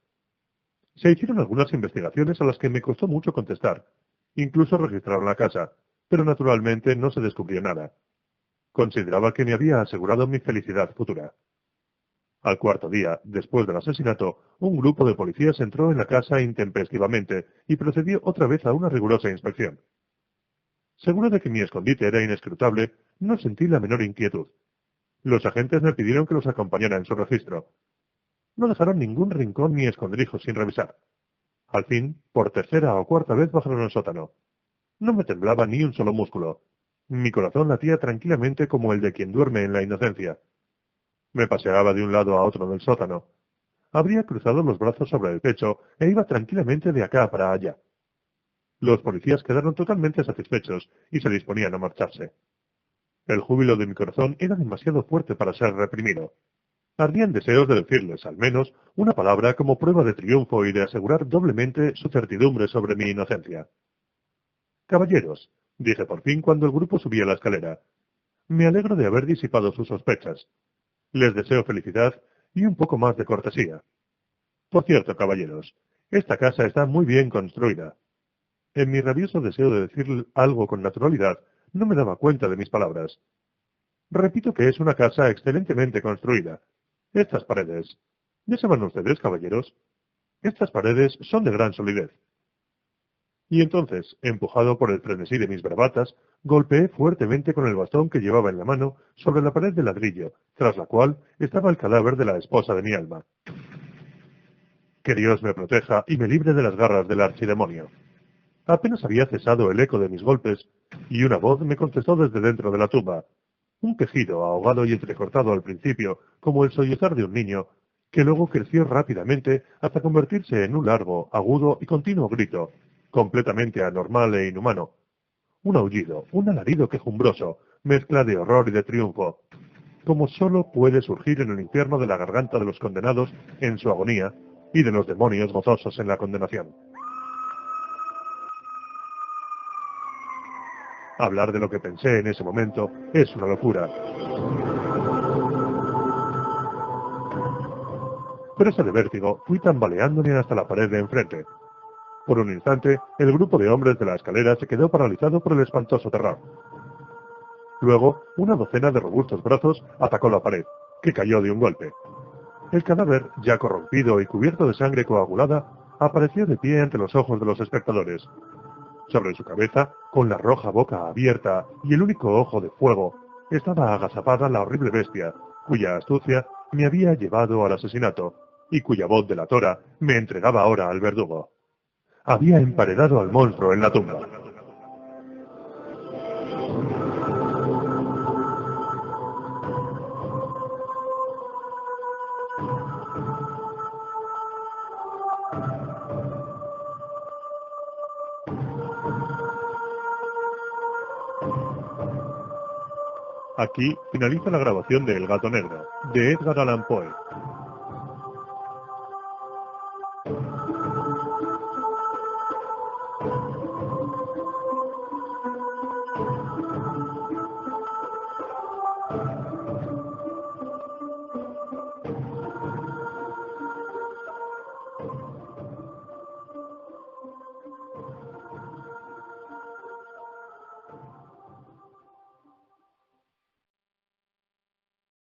Se hicieron algunas investigaciones a las que me costó mucho contestar. Incluso registraron la casa, pero naturalmente no se descubrió nada. Consideraba que me había asegurado mi felicidad futura. Al cuarto día, después del asesinato, un grupo de policías entró en la casa intempestivamente y procedió otra vez a una rigurosa inspección. Seguro de que mi escondite era inescrutable, no sentí la menor inquietud. Los agentes me pidieron que los acompañara en su registro. No dejaron ningún rincón ni escondrijo sin revisar. Al fin, por tercera o cuarta vez bajaron al sótano. No me temblaba ni un solo músculo. Mi corazón latía tranquilamente como el de quien duerme en la inocencia. Me paseaba de un lado a otro del sótano. Habría cruzado los brazos sobre el pecho e iba tranquilamente de acá para allá. Los policías quedaron totalmente satisfechos y se disponían a marcharse. El júbilo de mi corazón era demasiado fuerte para ser reprimido. Ardían deseos de decirles, al menos, una palabra como prueba de triunfo y de asegurar doblemente su certidumbre sobre mi inocencia. Caballeros, dije por fin cuando el grupo subía la escalera, me alegro de haber disipado sus sospechas. Les deseo felicidad y un poco más de cortesía. Por cierto, caballeros, esta casa está muy bien construida. En mi rabioso deseo de decir algo con naturalidad, no me daba cuenta de mis palabras. Repito que es una casa excelentemente construida. Estas paredes. ¿Ya saben ustedes, caballeros? Estas paredes son de gran solidez. Y entonces, empujado por el frenesí de mis bravatas, golpeé fuertemente con el bastón que llevaba en la mano sobre la pared de ladrillo, tras la cual estaba el cadáver de la esposa de mi alma. Que Dios me proteja y me libre de las garras del archidemonio. Apenas había cesado el eco de mis golpes, y una voz me contestó desde dentro de la tumba. Un quejido ahogado y entrecortado al principio, como el sollozar de un niño, que luego creció rápidamente hasta convertirse en un largo, agudo y continuo grito, completamente anormal e inhumano. Un aullido, un alarido quejumbroso, mezcla de horror y de triunfo, como sólo puede surgir en el infierno de la garganta de los condenados en su agonía y de los demonios gozosos en la condenación. Hablar de lo que pensé en ese momento es una locura. Presa de vértigo, fui tambaleándome hasta la pared de enfrente. Por un instante, el grupo de hombres de la escalera se quedó paralizado por el espantoso terror. Luego, una docena de robustos brazos atacó la pared, que cayó de un golpe. El cadáver, ya corrompido y cubierto de sangre coagulada, apareció de pie ante los ojos de los espectadores. Sobre su cabeza, con la roja boca abierta y el único ojo de fuego, estaba agazapada la horrible bestia, cuya astucia me había llevado al asesinato, y cuya voz delatora me entregaba ahora al verdugo. Había emparedado al monstruo en la tumba. Aquí finaliza la grabación de El gato negro, de Edgar Allan Poe.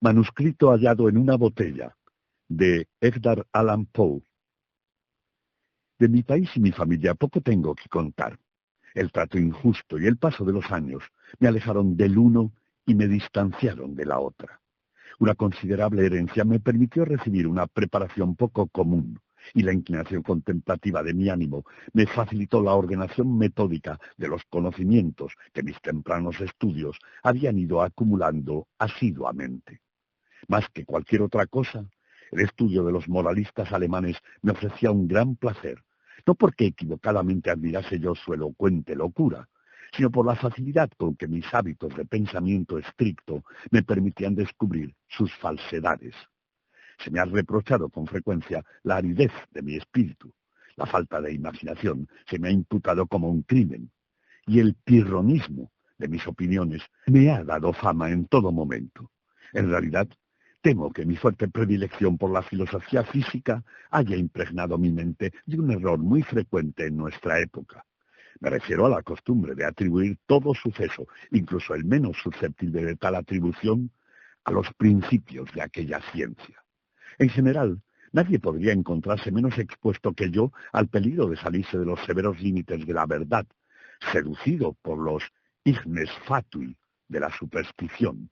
Manuscrito hallado en una botella, de Edgar Allan Poe. De mi país y mi familia poco tengo que contar. El trato injusto y el paso de los años me alejaron del uno y me distanciaron de la otra. Una considerable herencia me permitió recibir una preparación poco común, y la inclinación contemplativa de mi ánimo me facilitó la ordenación metódica de los conocimientos que mis tempranos estudios habían ido acumulando asiduamente. Más que cualquier otra cosa, el estudio de los moralistas alemanes me ofrecía un gran placer, no porque equivocadamente admirase yo su elocuente locura, sino por la facilidad con que mis hábitos de pensamiento estricto me permitían descubrir sus falsedades. Se me ha reprochado con frecuencia la aridez de mi espíritu, la falta de imaginación se me ha imputado como un crimen, y el pirronismo de mis opiniones me ha dado fama en todo momento. En realidad, temo que mi fuerte predilección por la filosofía física haya impregnado mi mente de un error muy frecuente en nuestra época. Me refiero a la costumbre de atribuir todo suceso, incluso el menos susceptible de tal atribución, a los principios de aquella ciencia. En general, nadie podría encontrarse menos expuesto que yo al peligro de salirse de los severos límites de la verdad, seducido por los ignes fatui de la superstición.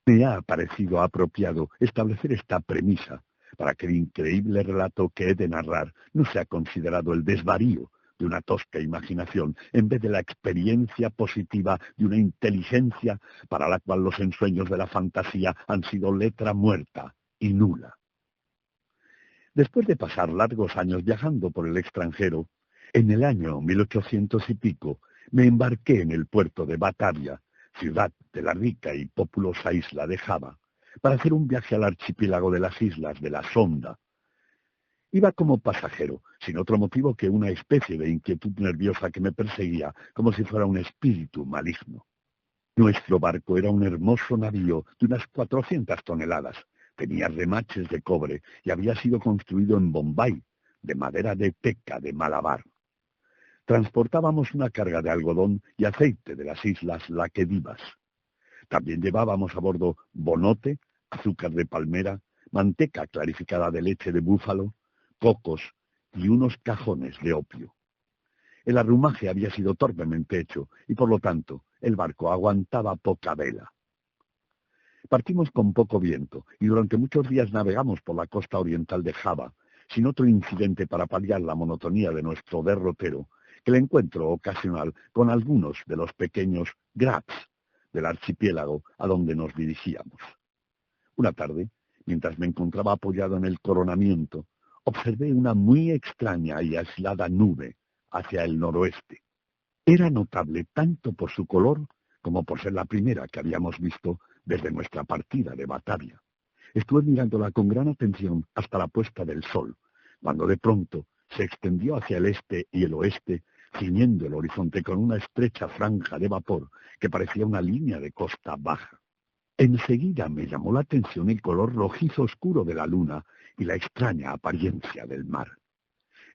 Me ha parecido apropiado establecer esta premisa para que el increíble relato que he de narrar no sea considerado el desvarío de una tosca imaginación en vez de la experiencia positiva de una inteligencia para la cual los ensueños de la fantasía han sido letra muerta y nula. Después de pasar largos años viajando por el extranjero, en el año 1800 y pico me embarqué en el puerto de Batavia, ciudad de la rica y populosa isla de Java, para hacer un viaje al archipiélago de las islas de la Sonda. Iba como pasajero, sin otro motivo que una especie de inquietud nerviosa que me perseguía como si fuera un espíritu maligno. Nuestro barco era un hermoso navío de unas 400 toneladas, tenía remaches de cobre y había sido construido en Bombay, de madera de teca de Malabar. Transportábamos una carga de algodón y aceite de las islas Laquedivas. También llevábamos a bordo bonote, azúcar de palmera, manteca clarificada de leche de búfalo, cocos y unos cajones de opio. El arrumaje había sido torpemente hecho y, por lo tanto, el barco aguantaba poca vela. Partimos con poco viento y durante muchos días navegamos por la costa oriental de Java, sin otro incidente para paliar la monotonía de nuestro derrotero, que el encuentro ocasional con algunos de los pequeños grabs del archipiélago a donde nos dirigíamos. Una tarde, mientras me encontraba apoyado en el coronamiento, observé una muy extraña y aislada nube hacia el noroeste. Era notable tanto por su color como por ser la primera que habíamos visto desde nuestra partida de Batavia. Estuve mirándola con gran atención hasta la puesta del sol, cuando de pronto se extendió hacia el este y el oeste, ciñendo el horizonte con una estrecha franja de vapor que parecía una línea de costa baja. Enseguida me llamó la atención el color rojizo oscuro de la luna y la extraña apariencia del mar.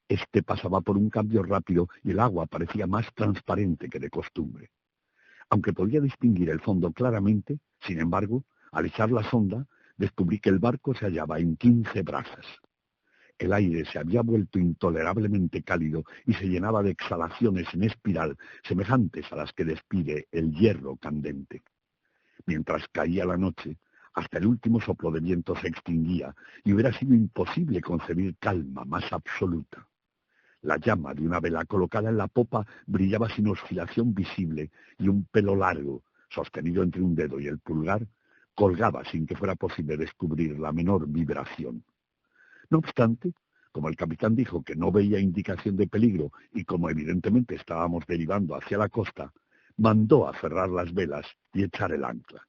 Este pasaba por un cambio rápido y el agua parecía más transparente que de costumbre. Aunque podía distinguir el fondo claramente, sin embargo, al echar la sonda, descubrí que el barco se hallaba en 15 brazas. El aire se había vuelto intolerablemente cálido y se llenaba de exhalaciones en espiral semejantes a las que despide el hierro candente. Mientras caía la noche, hasta el último soplo de viento se extinguía y hubiera sido imposible concebir calma más absoluta. La llama de una vela colocada en la popa brillaba sin oscilación visible y un pelo largo, sostenido entre un dedo y el pulgar, colgaba sin que fuera posible descubrir la menor vibración. No obstante, como el capitán dijo que no veía indicación de peligro y como evidentemente estábamos derivando hacia la costa, mandó a cerrar las velas y echar el ancla.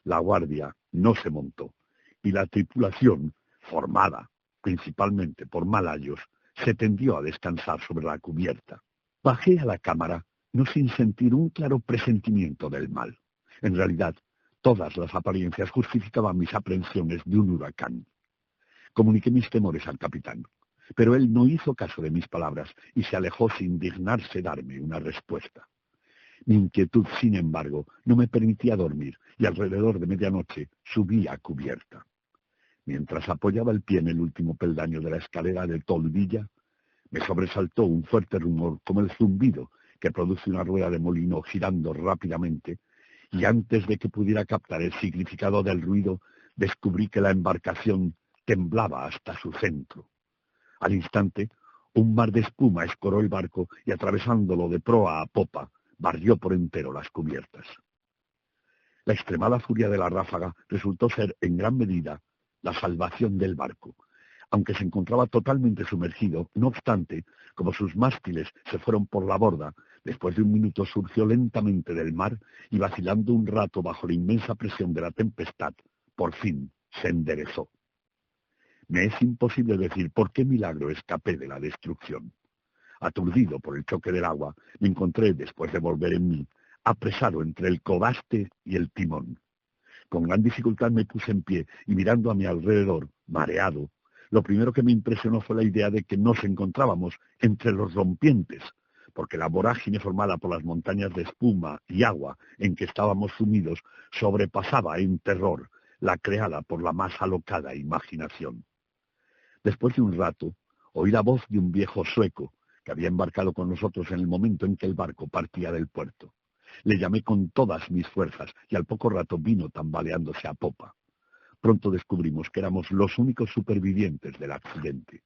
La guardia no se montó y la tripulación, formada principalmente por malayos, se tendió a descansar sobre la cubierta. Bajé a la cámara, no sin sentir un claro presentimiento del mal. En realidad, todas las apariencias justificaban mis aprensiones de un huracán. Comuniqué mis temores al capitán, pero él no hizo caso de mis palabras y se alejó sin dignarse darme una respuesta. Mi inquietud, sin embargo, no me permitía dormir y alrededor de medianoche subí a cubierta. Mientras apoyaba el pie en el último peldaño de la escalera de toldilla, me sobresaltó un fuerte rumor como el zumbido que produce una rueda de molino girando rápidamente, y antes de que pudiera captar el significado del ruido, descubrí que la embarcación temblaba hasta su centro. Al instante, un mar de espuma escoró el barco y, atravesándolo de proa a popa, barrió por entero las cubiertas. La extremada furia de la ráfaga resultó ser, en gran medida, la salvación del barco. Aunque se encontraba totalmente sumergido, no obstante, como sus mástiles se fueron por la borda, después de un minuto surgió lentamente del mar y, vacilando un rato bajo la inmensa presión de la tempestad, por fin se enderezó. Me es imposible decir por qué milagro escapé de la destrucción. Aturdido por el choque del agua, me encontré, después de volver en mí, apresado entre el codaste y el timón. Con gran dificultad me puse en pie y, mirando a mi alrededor, mareado, lo primero que me impresionó fue la idea de que nos encontrábamos entre los rompientes, porque la vorágine formada por las montañas de espuma y agua en que estábamos sumidos sobrepasaba en terror la creada por la más alocada imaginación. Después de un rato, oí la voz de un viejo sueco que había embarcado con nosotros en el momento en que el barco partía del puerto. Le llamé con todas mis fuerzas y al poco rato vino tambaleándose a popa. Pronto descubrimos que éramos los únicos supervivientes del accidente.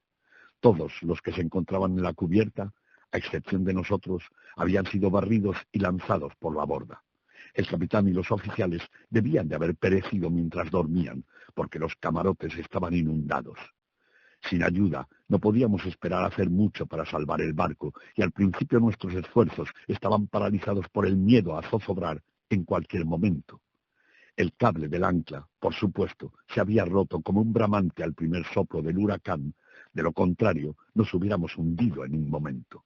Todos los que se encontraban en la cubierta, a excepción de nosotros, habían sido barridos y lanzados por la borda. El capitán y los oficiales debían de haber perecido mientras dormían, porque los camarotes estaban inundados. Sin ayuda, no podíamos esperar hacer mucho para salvar el barco, y al principio nuestros esfuerzos estaban paralizados por el miedo a zozobrar en cualquier momento. El cable del ancla, por supuesto, se había roto como un bramante al primer soplo del huracán, de lo contrario nos hubiéramos hundido en un momento.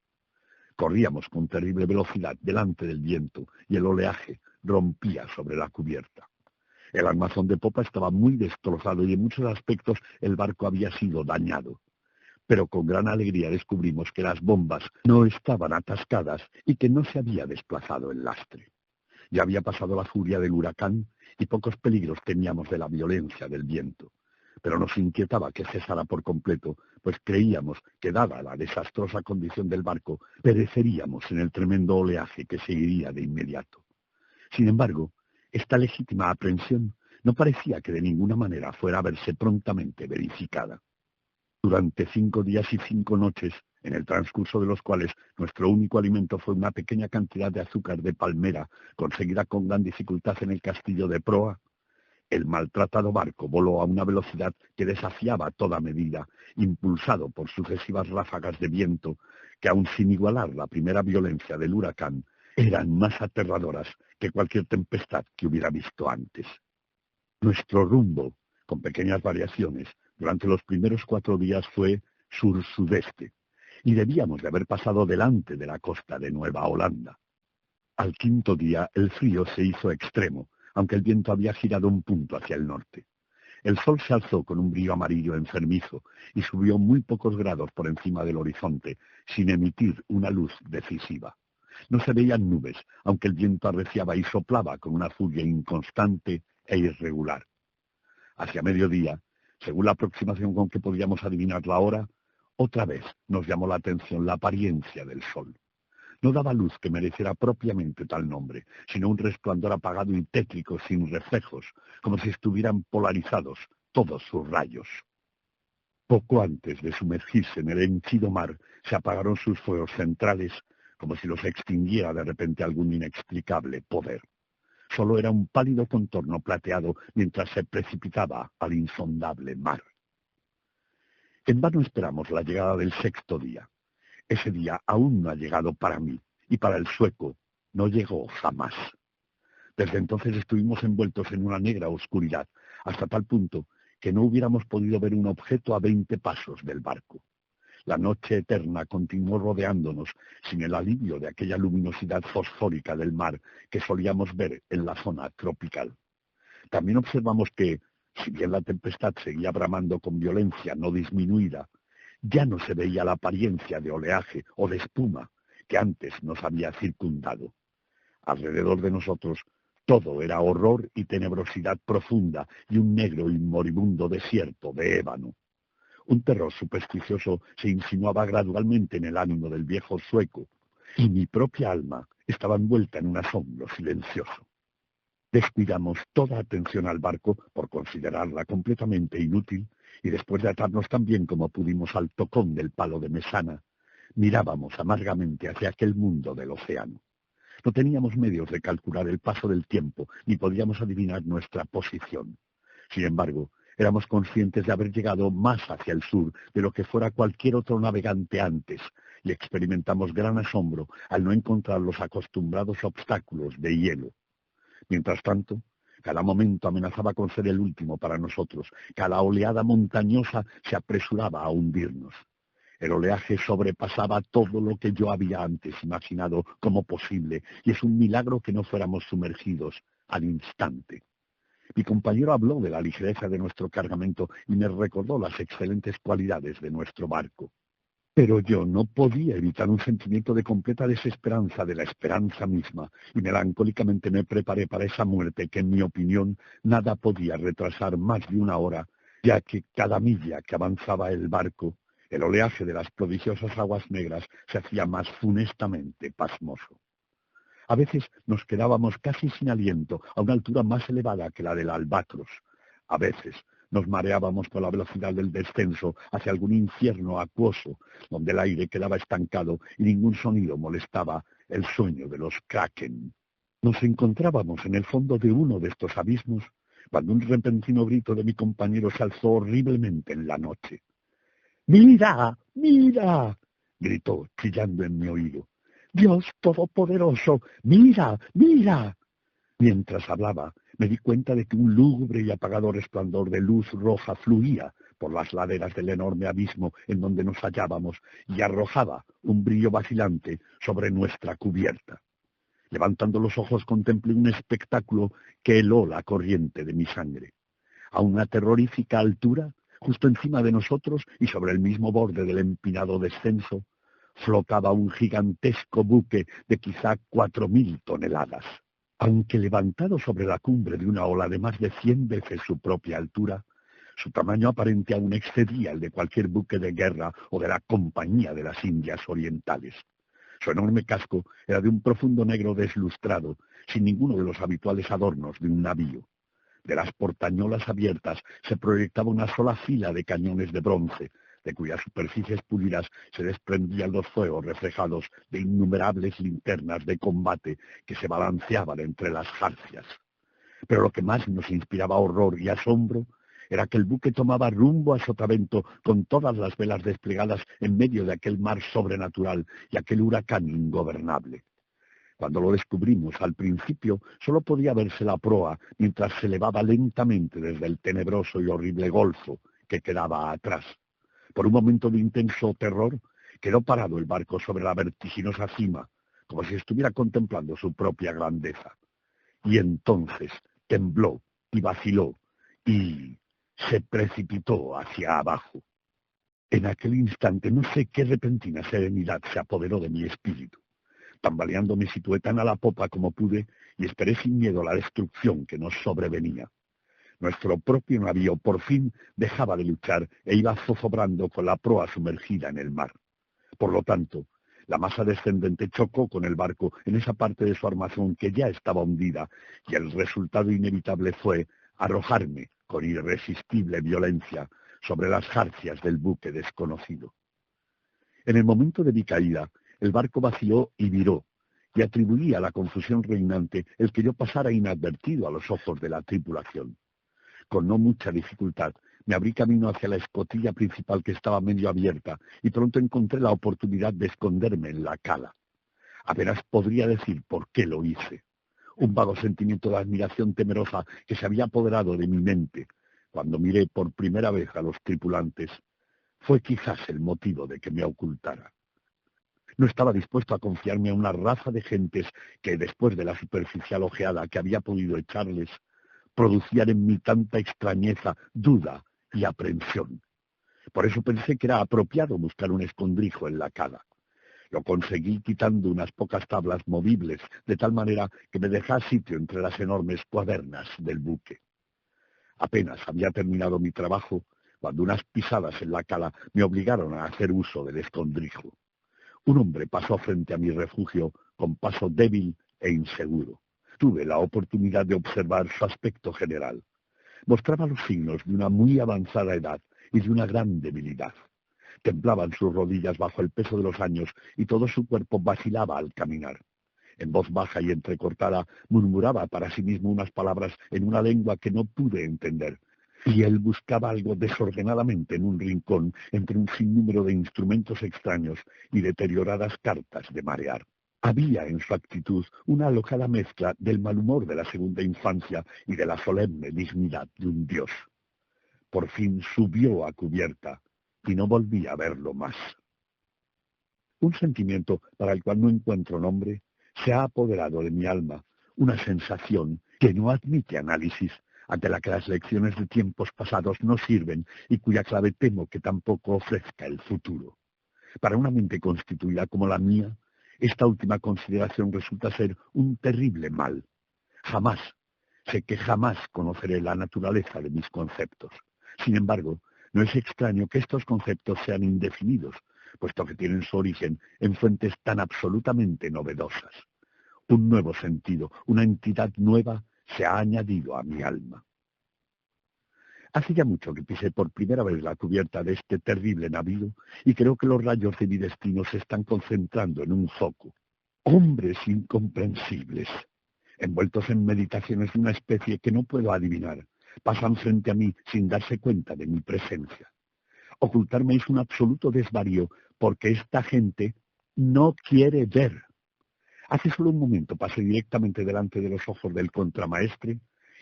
Corríamos con terrible velocidad delante del viento y el oleaje rompía sobre la cubierta. El armazón de popa estaba muy destrozado y en muchos aspectos el barco había sido dañado. Pero con gran alegría descubrimos que las bombas no estaban atascadas y que no se había desplazado el lastre. Ya había pasado la furia del huracán y pocos peligros teníamos de la violencia del viento. Pero nos inquietaba que cesara por completo, pues creíamos que, dada la desastrosa condición del barco, pereceríamos en el tremendo oleaje que seguiría de inmediato. Sin embargo, esta legítima aprensión no parecía que de ninguna manera fuera a verse prontamente verificada. Durante 5 días y 5 noches, en el transcurso de los cuales nuestro único alimento fue una pequeña cantidad de azúcar de palmera conseguida con gran dificultad en el castillo de proa, el maltratado barco voló a una velocidad que desafiaba toda medida, impulsado por sucesivas ráfagas de viento que, aun sin igualar la primera violencia del huracán, eran más aterradoras que cualquier tempestad que hubiera visto antes. Nuestro rumbo, con pequeñas variaciones, durante los primeros 4 días fue sur-sudeste, y debíamos de haber pasado delante de la costa de Nueva Holanda. Al 5.º día el frío se hizo extremo, aunque el viento había girado un punto hacia el norte. El sol se alzó con un brillo amarillo enfermizo y subió muy pocos grados por encima del horizonte, sin emitir una luz decisiva. No se veían nubes, aunque el viento arreciaba y soplaba con una furia inconstante e irregular. Hacia mediodía, según la aproximación con que podíamos adivinar la hora, otra vez nos llamó la atención la apariencia del sol. No daba luz que mereciera propiamente tal nombre, sino un resplandor apagado y tétrico sin reflejos, como si estuvieran polarizados todos sus rayos. Poco antes de sumergirse en el henchido mar, se apagaron sus fuegos centrales, como si los extinguiera de repente algún inexplicable poder. Solo era un pálido contorno plateado mientras se precipitaba al insondable mar. En vano esperamos la llegada del 6.º día. Ese día aún no ha llegado para mí, y para el sueco no llegó jamás. Desde entonces estuvimos envueltos en una negra oscuridad, hasta tal punto que no hubiéramos podido ver un objeto a 20 pasos del barco. La noche eterna continuó rodeándonos sin el alivio de aquella luminosidad fosfórica del mar que solíamos ver en la zona tropical. También observamos que, si bien la tempestad seguía bramando con violencia no disminuida, ya no se veía la apariencia de oleaje o de espuma que antes nos había circundado. Alrededor de nosotros todo era horror y tenebrosidad profunda y un negro y moribundo desierto de ébano. Un terror supersticioso se insinuaba gradualmente en el ánimo del viejo sueco, y mi propia alma estaba envuelta en un asombro silencioso. Descuidamos toda atención al barco por considerarla completamente inútil, y después de atarnos tan bien como pudimos al tocón del palo de mesana, mirábamos amargamente hacia aquel mundo del océano. No teníamos medios de calcular el paso del tiempo, ni podíamos adivinar nuestra posición. Sin embargo, éramos conscientes de haber llegado más hacia el sur de lo que fuera cualquier otro navegante antes, y experimentamos gran asombro al no encontrar los acostumbrados obstáculos de hielo. Mientras tanto, cada momento amenazaba con ser el último para nosotros, cada oleada montañosa se apresuraba a hundirnos. El oleaje sobrepasaba todo lo que yo había antes imaginado como posible, y es un milagro que no fuéramos sumergidos al instante. Mi compañero habló de la ligereza de nuestro cargamento y me recordó las excelentes cualidades de nuestro barco. Pero yo no podía evitar un sentimiento de completa desesperanza de la esperanza misma, y melancólicamente me preparé para esa muerte que, en mi opinión, nada podía retrasar más de una hora, ya que cada milla que avanzaba el barco, el oleaje de las prodigiosas aguas negras se hacía más funestamente pasmoso. A veces nos quedábamos casi sin aliento, a una altura más elevada que la del albatros. A veces nos mareábamos por la velocidad del descenso hacia algún infierno acuoso, donde el aire quedaba estancado y ningún sonido molestaba el sueño de los kraken. Nos encontrábamos en el fondo de uno de estos abismos, cuando un repentino grito de mi compañero se alzó horriblemente en la noche. ¡Mira! ¡Mira!, gritó, chillando en mi oído. ¡Dios Todopoderoso! ¡Mira! ¡Mira! Mientras hablaba, me di cuenta de que un lúgubre y apagado resplandor de luz roja fluía por las laderas del enorme abismo en donde nos hallábamos y arrojaba un brillo vacilante sobre nuestra cubierta. Levantando los ojos contemplé un espectáculo que heló la corriente de mi sangre. A una terrorífica altura, justo encima de nosotros y sobre el mismo borde del empinado descenso, flotaba un gigantesco buque de quizá 4.000 toneladas. Aunque levantado sobre la cumbre de una ola de más de 100 veces su propia altura, su tamaño aparente aún excedía el de cualquier buque de guerra o de la Compañía de las Indias Orientales. Su enorme casco era de un profundo negro deslustrado, sin ninguno de los habituales adornos de un navío. De las portañolas abiertas se proyectaba una sola fila de cañones de bronce, de cuyas superficies pulidas se desprendían los fuegos reflejados de innumerables linternas de combate que se balanceaban entre las jarcias. Pero lo que más nos inspiraba horror y asombro era que el buque tomaba rumbo a Sotavento con todas las velas desplegadas en medio de aquel mar sobrenatural y aquel huracán ingobernable. Cuando lo descubrimos, al principio solo podía verse la proa mientras se elevaba lentamente desde el tenebroso y horrible golfo que quedaba atrás. Por un momento de intenso terror, quedó parado el barco sobre la vertiginosa cima, como si estuviera contemplando su propia grandeza. Y entonces tembló y vaciló y se precipitó hacia abajo. En aquel instante no sé qué repentina serenidad se apoderó de mi espíritu. Tambaleando me situé tan a la popa como pude y esperé sin miedo la destrucción que nos sobrevenía. Nuestro propio navío por fin dejaba de luchar e iba zozobrando con la proa sumergida en el mar. Por lo tanto, la masa descendente chocó con el barco en esa parte de su armazón que ya estaba hundida, y el resultado inevitable fue arrojarme con irresistible violencia sobre las jarcias del buque desconocido. En el momento de mi caída, el barco vaciló y viró, y atribuí a la confusión reinante el que yo pasara inadvertido a los ojos de la tripulación. Con no mucha dificultad, me abrí camino hacia la escotilla principal que estaba medio abierta, y pronto encontré la oportunidad de esconderme en la cala. Apenas podría decir por qué lo hice. Un vago sentimiento de admiración temerosa que se había apoderado de mi mente, cuando miré por primera vez a los tripulantes, fue quizás el motivo de que me ocultara. No estaba dispuesto a confiarme a una raza de gentes que, después de la superficial ojeada que había podido echarles, producían en mí tanta extrañeza, duda y aprensión. Por eso pensé que era apropiado buscar un escondrijo en la cala. Lo conseguí quitando unas pocas tablas movibles, de tal manera que me dejaba sitio entre las enormes cuadernas del buque. Apenas había terminado mi trabajo cuando unas pisadas en la cala me obligaron a hacer uso del escondrijo. Un hombre pasó frente a mi refugio con paso débil e inseguro. Tuve la oportunidad de observar su aspecto general. Mostraba los signos de una muy avanzada edad y de una gran debilidad. Temblaban sus rodillas bajo el peso de los años y todo su cuerpo vacilaba al caminar. En voz baja y entrecortada murmuraba para sí mismo unas palabras en una lengua que no pude entender, y él buscaba algo desordenadamente en un rincón entre un sinnúmero de instrumentos extraños y deterioradas cartas de marear. Había en su actitud una alocada mezcla del mal humor de la segunda infancia y de la solemne dignidad de un dios. Por fin subió a cubierta y no volví a verlo más. Un sentimiento para el cual no encuentro nombre se ha apoderado de mi alma, una sensación que no admite análisis, ante la que las lecciones de tiempos pasados no sirven y cuya clave temo que tampoco ofrezca el futuro. Para una mente constituida como la mía, esta última consideración resulta ser un terrible mal. Sé que jamás conoceré la naturaleza de mis conceptos. Sin embargo, no es extraño que estos conceptos sean indefinidos, puesto que tienen su origen en fuentes tan absolutamente novedosas. Un nuevo sentido, una entidad nueva, se ha añadido a mi alma. Hace ya mucho que pisé por primera vez la cubierta de este terrible navío y creo que los rayos de mi destino se están concentrando en un foco. Hombres incomprensibles, envueltos en meditaciones de una especie que no puedo adivinar, pasan frente a mí sin darse cuenta de mi presencia. Ocultarme es un absoluto desvarío porque esta gente no quiere ver. Hace solo un momento pasé directamente delante de los ojos del contramaestre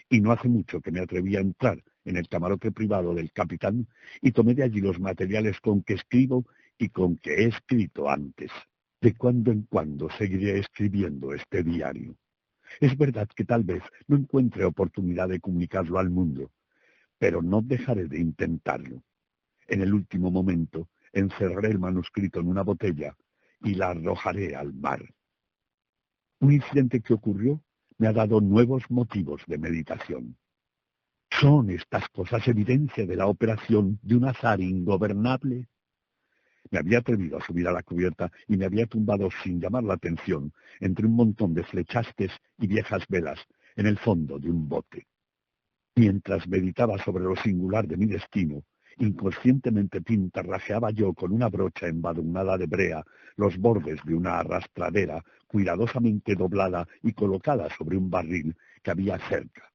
y no hace mucho que me atreví a entrar en el camarote privado del capitán y tomé de allí los materiales con que escribo y con que he escrito antes. De cuando en cuando seguiré escribiendo este diario. Es verdad que tal vez no encuentre oportunidad de comunicarlo al mundo, pero no dejaré de intentarlo. En el último momento encerraré el manuscrito en una botella y la arrojaré al mar. Un incidente que ocurrió me ha dado nuevos motivos de meditación. ¿Son estas cosas evidencia de la operación de un azar ingobernable? Me había atrevido a subir a la cubierta y me había tumbado sin llamar la atención entre un montón de flechastes y viejas velas en el fondo de un bote. Mientras meditaba sobre lo singular de mi destino, inconscientemente pintarrajeaba yo con una brocha embadurnada de brea los bordes de una arrastradera cuidadosamente doblada y colocada sobre un barril que había cerca.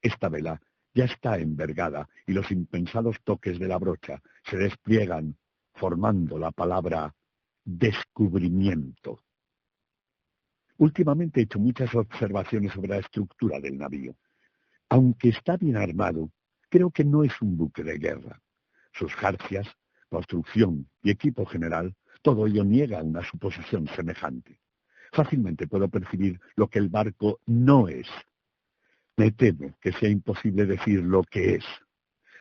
Esta vela ya está envergada y los impensados toques de la brocha se despliegan formando la palabra descubrimiento. Últimamente he hecho muchas observaciones sobre la estructura del navío. Aunque está bien armado, creo que no es un buque de guerra. Sus jarcias, construcción y equipo general, todo ello niega una suposición semejante. Fácilmente puedo percibir lo que el barco no es. Me temo que sea imposible decir lo que es.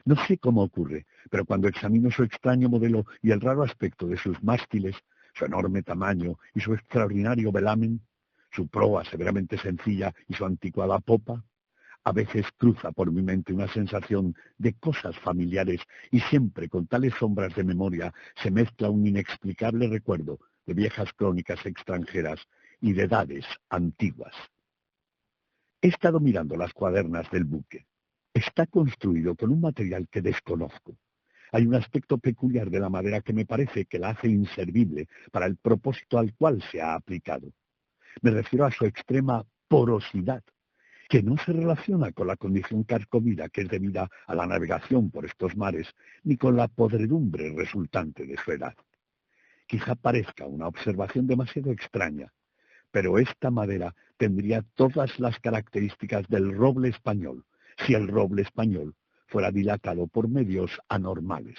No sé cómo ocurre, pero cuando examino su extraño modelo y el raro aspecto de sus mástiles, su enorme tamaño y su extraordinario velamen, su proa severamente sencilla y su anticuada popa, a veces cruza por mi mente una sensación de cosas familiares y siempre con tales sombras de memoria se mezcla un inexplicable recuerdo de viejas crónicas extranjeras y de edades antiguas. He estado mirando las cuadernas del buque. Está construido con un material que desconozco. Hay un aspecto peculiar de la madera que me parece que la hace inservible para el propósito al cual se ha aplicado. Me refiero a su extrema porosidad, que no se relaciona con la condición carcomida que es debida a la navegación por estos mares, ni con la podredumbre resultante de su edad. Quizá parezca una observación demasiado extraña, pero esta madera tendría todas las características del roble español, si el roble español fuera dilatado por medios anormales.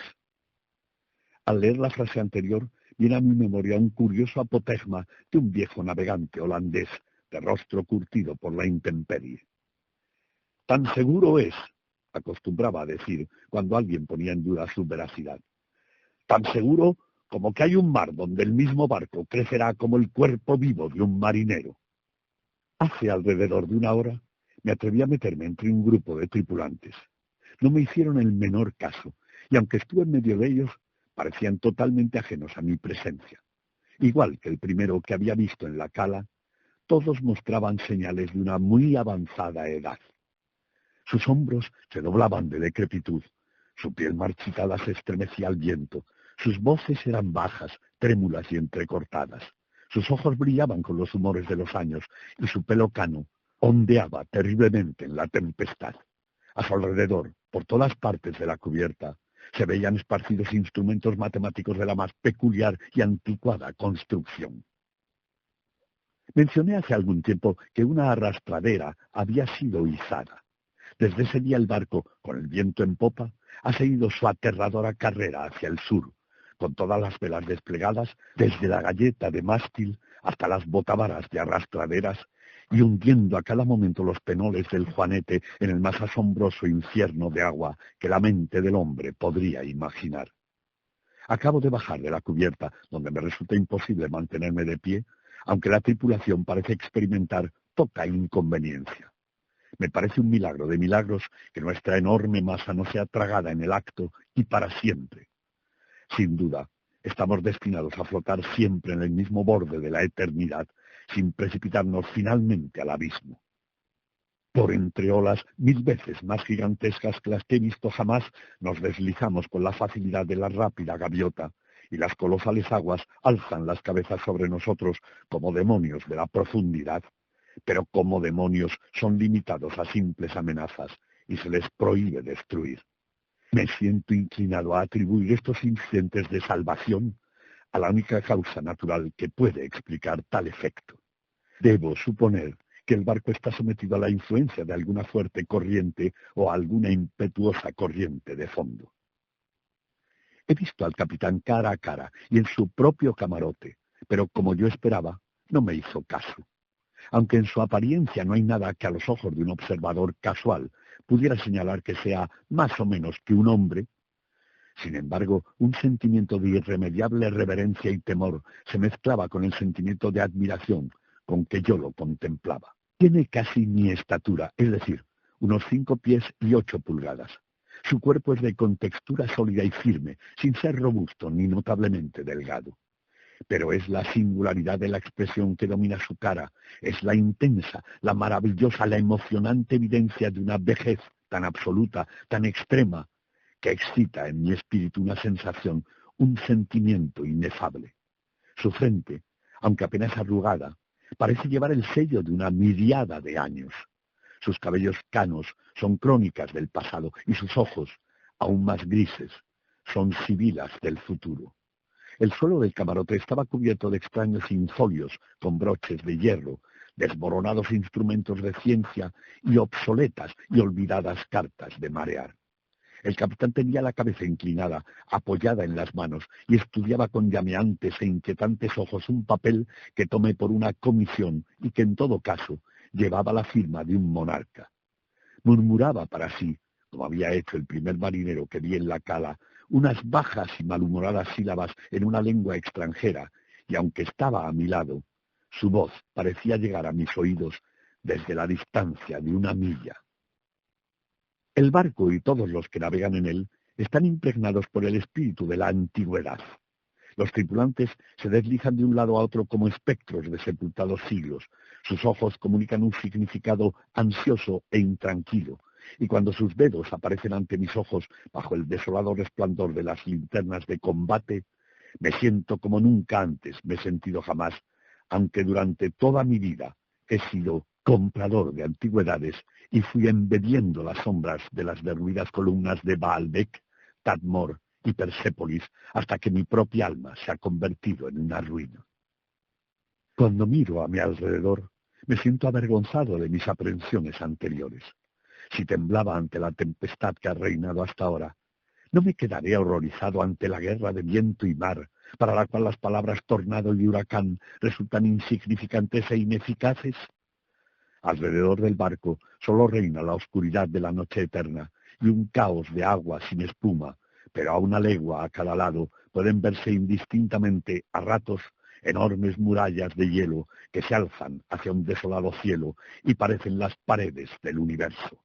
Al leer la frase anterior, viene a mi memoria un curioso apotegma de un viejo navegante holandés, de rostro curtido por la intemperie. Tan seguro es, acostumbraba a decir cuando alguien ponía en duda su veracidad, tan seguro como que hay un mar donde el mismo barco crecerá como el cuerpo vivo de un marinero. Hace alrededor de una hora me atreví a meterme entre un grupo de tripulantes. No me hicieron el menor caso, y aunque estuve en medio de ellos, parecían totalmente ajenos a mi presencia. Igual que el primero que había visto en la cala, todos mostraban señales de una muy avanzada edad. Sus hombros se doblaban de decrepitud, su piel marchitada se estremecía al viento, sus voces eran bajas, trémulas y entrecortadas. Sus ojos brillaban con los humores de los años y su pelo cano ondeaba terriblemente en la tempestad. A su alrededor, por todas partes de la cubierta, se veían esparcidos instrumentos matemáticos de la más peculiar y anticuada construcción. Mencioné hace algún tiempo que una arrastradera había sido izada. Desde ese día el barco, con el viento en popa, ha seguido su aterradora carrera hacia el sur, con todas las velas desplegadas, desde la galleta de mástil hasta las botavaras de arrastraderas, y hundiendo a cada momento los penoles del Juanete en el más asombroso infierno de agua que la mente del hombre podría imaginar. Acabo de bajar de la cubierta, donde me resulta imposible mantenerme de pie, aunque la tripulación parece experimentar poca inconveniencia. Me parece un milagro de milagros que nuestra enorme masa no sea tragada en el acto y para siempre. Sin duda, estamos destinados a flotar siempre en el mismo borde de la eternidad, sin precipitarnos finalmente al abismo. Por entre olas 1000 veces más gigantescas que las que he visto jamás, nos deslizamos con la facilidad de la rápida gaviota, y las colosales aguas alzan las cabezas sobre nosotros como demonios de la profundidad, pero como demonios son limitados a simples amenazas y se les prohíbe destruir. Me siento inclinado a atribuir estos incidentes de salvación a la única causa natural que puede explicar tal efecto. Debo suponer que el barco está sometido a la influencia de alguna fuerte corriente o a alguna impetuosa corriente de fondo. He visto al capitán cara a cara y en su propio camarote, pero como yo esperaba, no me hizo caso. Aunque en su apariencia no hay nada que a los ojos de un observador casual pudiera señalar que sea más o menos que un hombre, sin embargo, un sentimiento de irremediable reverencia y temor se mezclaba con el sentimiento de admiración con que yo lo contemplaba. Tiene casi mi estatura, es decir, unos 5 pies y 8 pulgadas. Su cuerpo es de contextura sólida y firme, sin ser robusto ni notablemente delgado. Pero es la singularidad de la expresión que domina su cara, es la intensa, la maravillosa, la emocionante evidencia de una vejez tan absoluta, tan extrema, que excita en mi espíritu una sensación, un sentimiento inefable. Su frente, aunque apenas arrugada, parece llevar el sello de una miriada de años. Sus cabellos canos son crónicas del pasado y sus ojos, aún más grises, son sibilas del futuro. El suelo del camarote estaba cubierto de extraños infolios con broches de hierro, desmoronados instrumentos de ciencia y obsoletas y olvidadas cartas de marear. El capitán tenía la cabeza inclinada, apoyada en las manos, y estudiaba con llameantes e inquietantes ojos un papel que tomé por una comisión y que en todo caso llevaba la firma de un monarca. Murmuraba para sí, como había hecho el primer marinero que vi en la cala, unas bajas y malhumoradas sílabas en una lengua extranjera, y aunque estaba a mi lado, su voz parecía llegar a mis oídos desde la distancia de una milla. El barco y todos los que navegan en él están impregnados por el espíritu de la antigüedad. Los tripulantes se deslizan de un lado a otro como espectros de sepultados siglos. Sus ojos comunican un significado ansioso e intranquilo, y cuando sus dedos aparecen ante mis ojos bajo el desolado resplandor de las linternas de combate, me siento como nunca antes me he sentido jamás, aunque durante toda mi vida he sido comprador de antigüedades y fui embediendo las sombras de las derruidas columnas de Baalbek, Tadmor y Persépolis hasta que mi propia alma se ha convertido en una ruina. Cuando miro a mi alrededor, me siento avergonzado de mis aprensiones anteriores. Si temblaba ante la tempestad que ha reinado hasta ahora, no me quedaré horrorizado ante la guerra de viento y mar, para la cual las palabras tornado y huracán resultan insignificantes e ineficaces. Alrededor del barco solo reina la oscuridad de la noche eterna y un caos de agua sin espuma, pero a una legua a cada lado pueden verse indistintamente a ratos enormes murallas de hielo que se alzan hacia un desolado cielo y parecen las paredes del universo.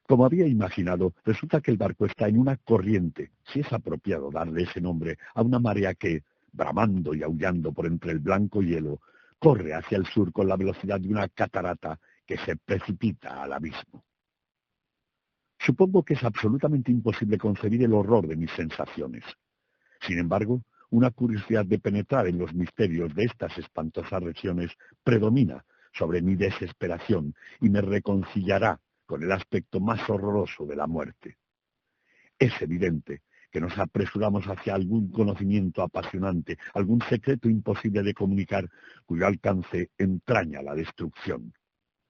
Como había imaginado, resulta que el barco está en una corriente, si es apropiado darle ese nombre a una marea que, bramando y aullando por entre el blanco hielo, corre hacia el sur con la velocidad de una catarata que se precipita al abismo. Supongo que es absolutamente imposible concebir el horror de mis sensaciones. Sin embargo, una curiosidad de penetrar en los misterios de estas espantosas regiones predomina sobre mi desesperación y me reconciliará con el aspecto más horroroso de la muerte. Es evidente que nos apresuramos hacia algún conocimiento apasionante, algún secreto imposible de comunicar, cuyo alcance entraña la destrucción.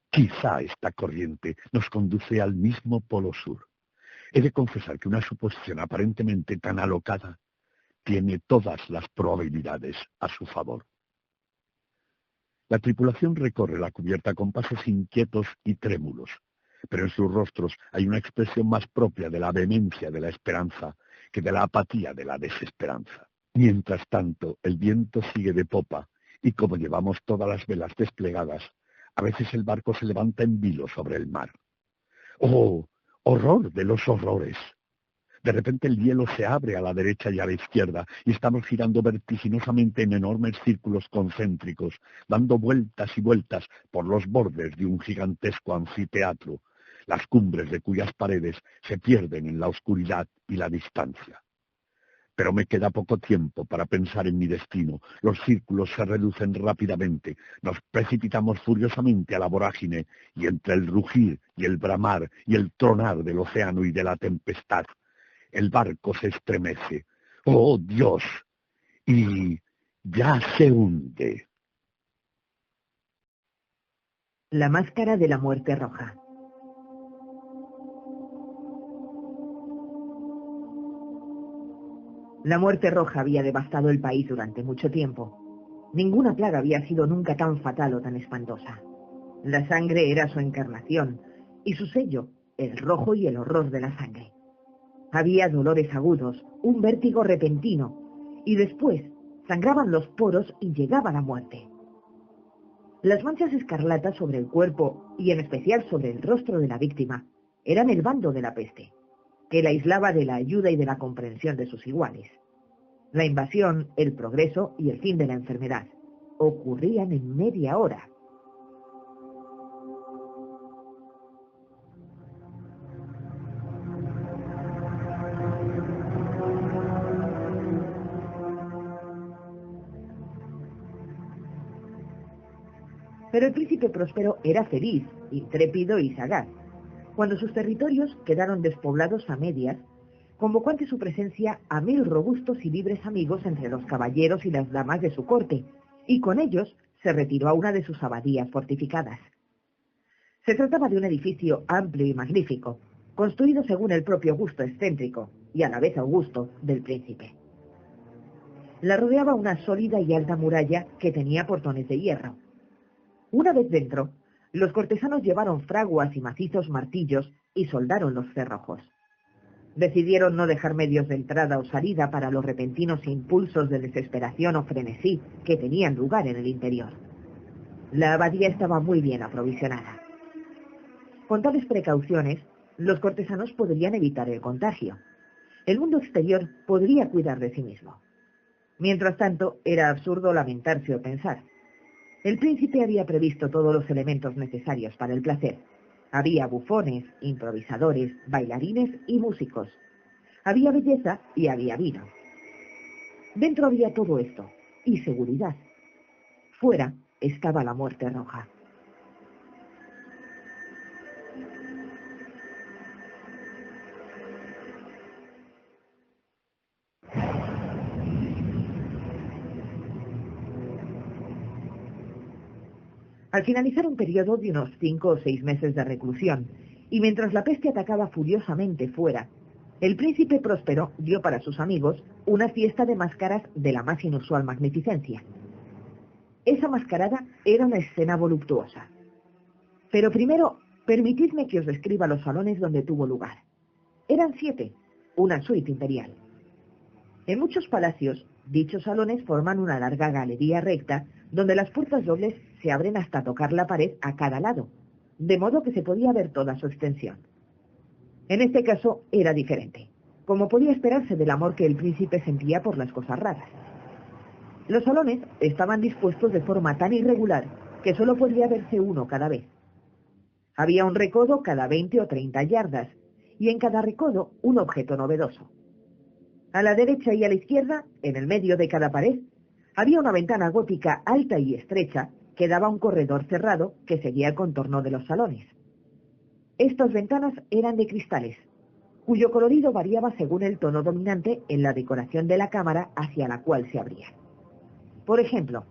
Quizá esta corriente nos conduce al mismo polo sur. He de confesar que una suposición aparentemente tan alocada tiene todas las probabilidades a su favor. La tripulación recorre la cubierta con pasos inquietos y trémulos, pero en sus rostros hay una expresión más propia de la vehemencia de la esperanza que de la apatía de la desesperanza. Mientras tanto, el viento sigue de popa, y como llevamos todas las velas desplegadas, a veces el barco se levanta en vilo sobre el mar. ¡Oh, horror de los horrores! De repente el hielo se abre a la derecha y a la izquierda, y estamos girando vertiginosamente en enormes círculos concéntricos, dando vueltas y vueltas por los bordes de un gigantesco anfiteatro, las cumbres de cuyas paredes se pierden en la oscuridad y la distancia. Pero me queda poco tiempo para pensar en mi destino. Los círculos se reducen rápidamente, nos precipitamos furiosamente a la vorágine, y entre el rugir y el bramar y el tronar del océano y de la tempestad, el barco se estremece. ¡Oh, Dios! Y ya se hunde. La máscara de la muerte roja. La muerte roja había devastado el país durante mucho tiempo. Ninguna plaga había sido nunca tan fatal o tan espantosa. La sangre era su encarnación, y su sello, el rojo y el horror de la sangre. Había dolores agudos, un vértigo repentino, y después sangraban los poros y llegaba la muerte. Las manchas escarlatas sobre el cuerpo, y en especial sobre el rostro de la víctima, eran el bando de la peste, que la aislaba de la ayuda y de la comprensión de sus iguales. La invasión, el progreso y el fin de la enfermedad ocurrían en media hora. Pero el príncipe Próspero era feliz, intrépido y sagaz. Cuando sus territorios quedaron despoblados a medias, convocó ante su presencia a 1000 robustos y libres amigos entre los caballeros y las damas de su corte, y con ellos se retiró a una de sus abadías fortificadas. Se trataba de un edificio amplio y magnífico, construido según el propio gusto excéntrico, y a la vez augusto, del príncipe. La rodeaba una sólida y alta muralla que tenía portones de hierro. Una vez dentro, los cortesanos llevaron fraguas y macizos martillos y soldaron los cerrojos. Decidieron no dejar medios de entrada o salida para los repentinos impulsos de desesperación o frenesí que tenían lugar en el interior. La abadía estaba muy bien aprovisionada. Con tales precauciones, los cortesanos podrían evitar el contagio. El mundo exterior podría cuidar de sí mismo. Mientras tanto, era absurdo lamentarse o pensar. El príncipe había previsto todos los elementos necesarios para el placer. Había bufones, improvisadores, bailarines y músicos. Había belleza y había vino. Dentro había todo esto, y seguridad. Fuera estaba la muerte roja. Al finalizar un periodo de unos 5 o 6 meses de reclusión, y mientras la peste atacaba furiosamente fuera, el príncipe Próspero dio para sus amigos una fiesta de máscaras de la más inusual magnificencia. Esa mascarada era una escena voluptuosa. Pero primero, permitidme que os describa los salones donde tuvo lugar. Eran 7, una suite imperial. En muchos palacios, dichos salones forman una larga galería recta donde las puertas dobles se abren hasta tocar la pared a cada lado, de modo que se podía ver toda su extensión. En este caso era diferente, como podía esperarse del amor que el príncipe sentía por las cosas raras. Los salones estaban dispuestos de forma tan irregular que solo podía verse uno cada vez. Había un recodo cada 20 o 30 yardas, y en cada recodo un objeto novedoso. A la derecha y a la izquierda, en el medio de cada pared, había una ventana gótica alta y estrecha que daba a un corredor cerrado que seguía el contorno de los salones. Estas ventanas eran de cristales, cuyo colorido variaba según el tono dominante en la decoración de la cámara hacia la cual se abría. Por ejemplo,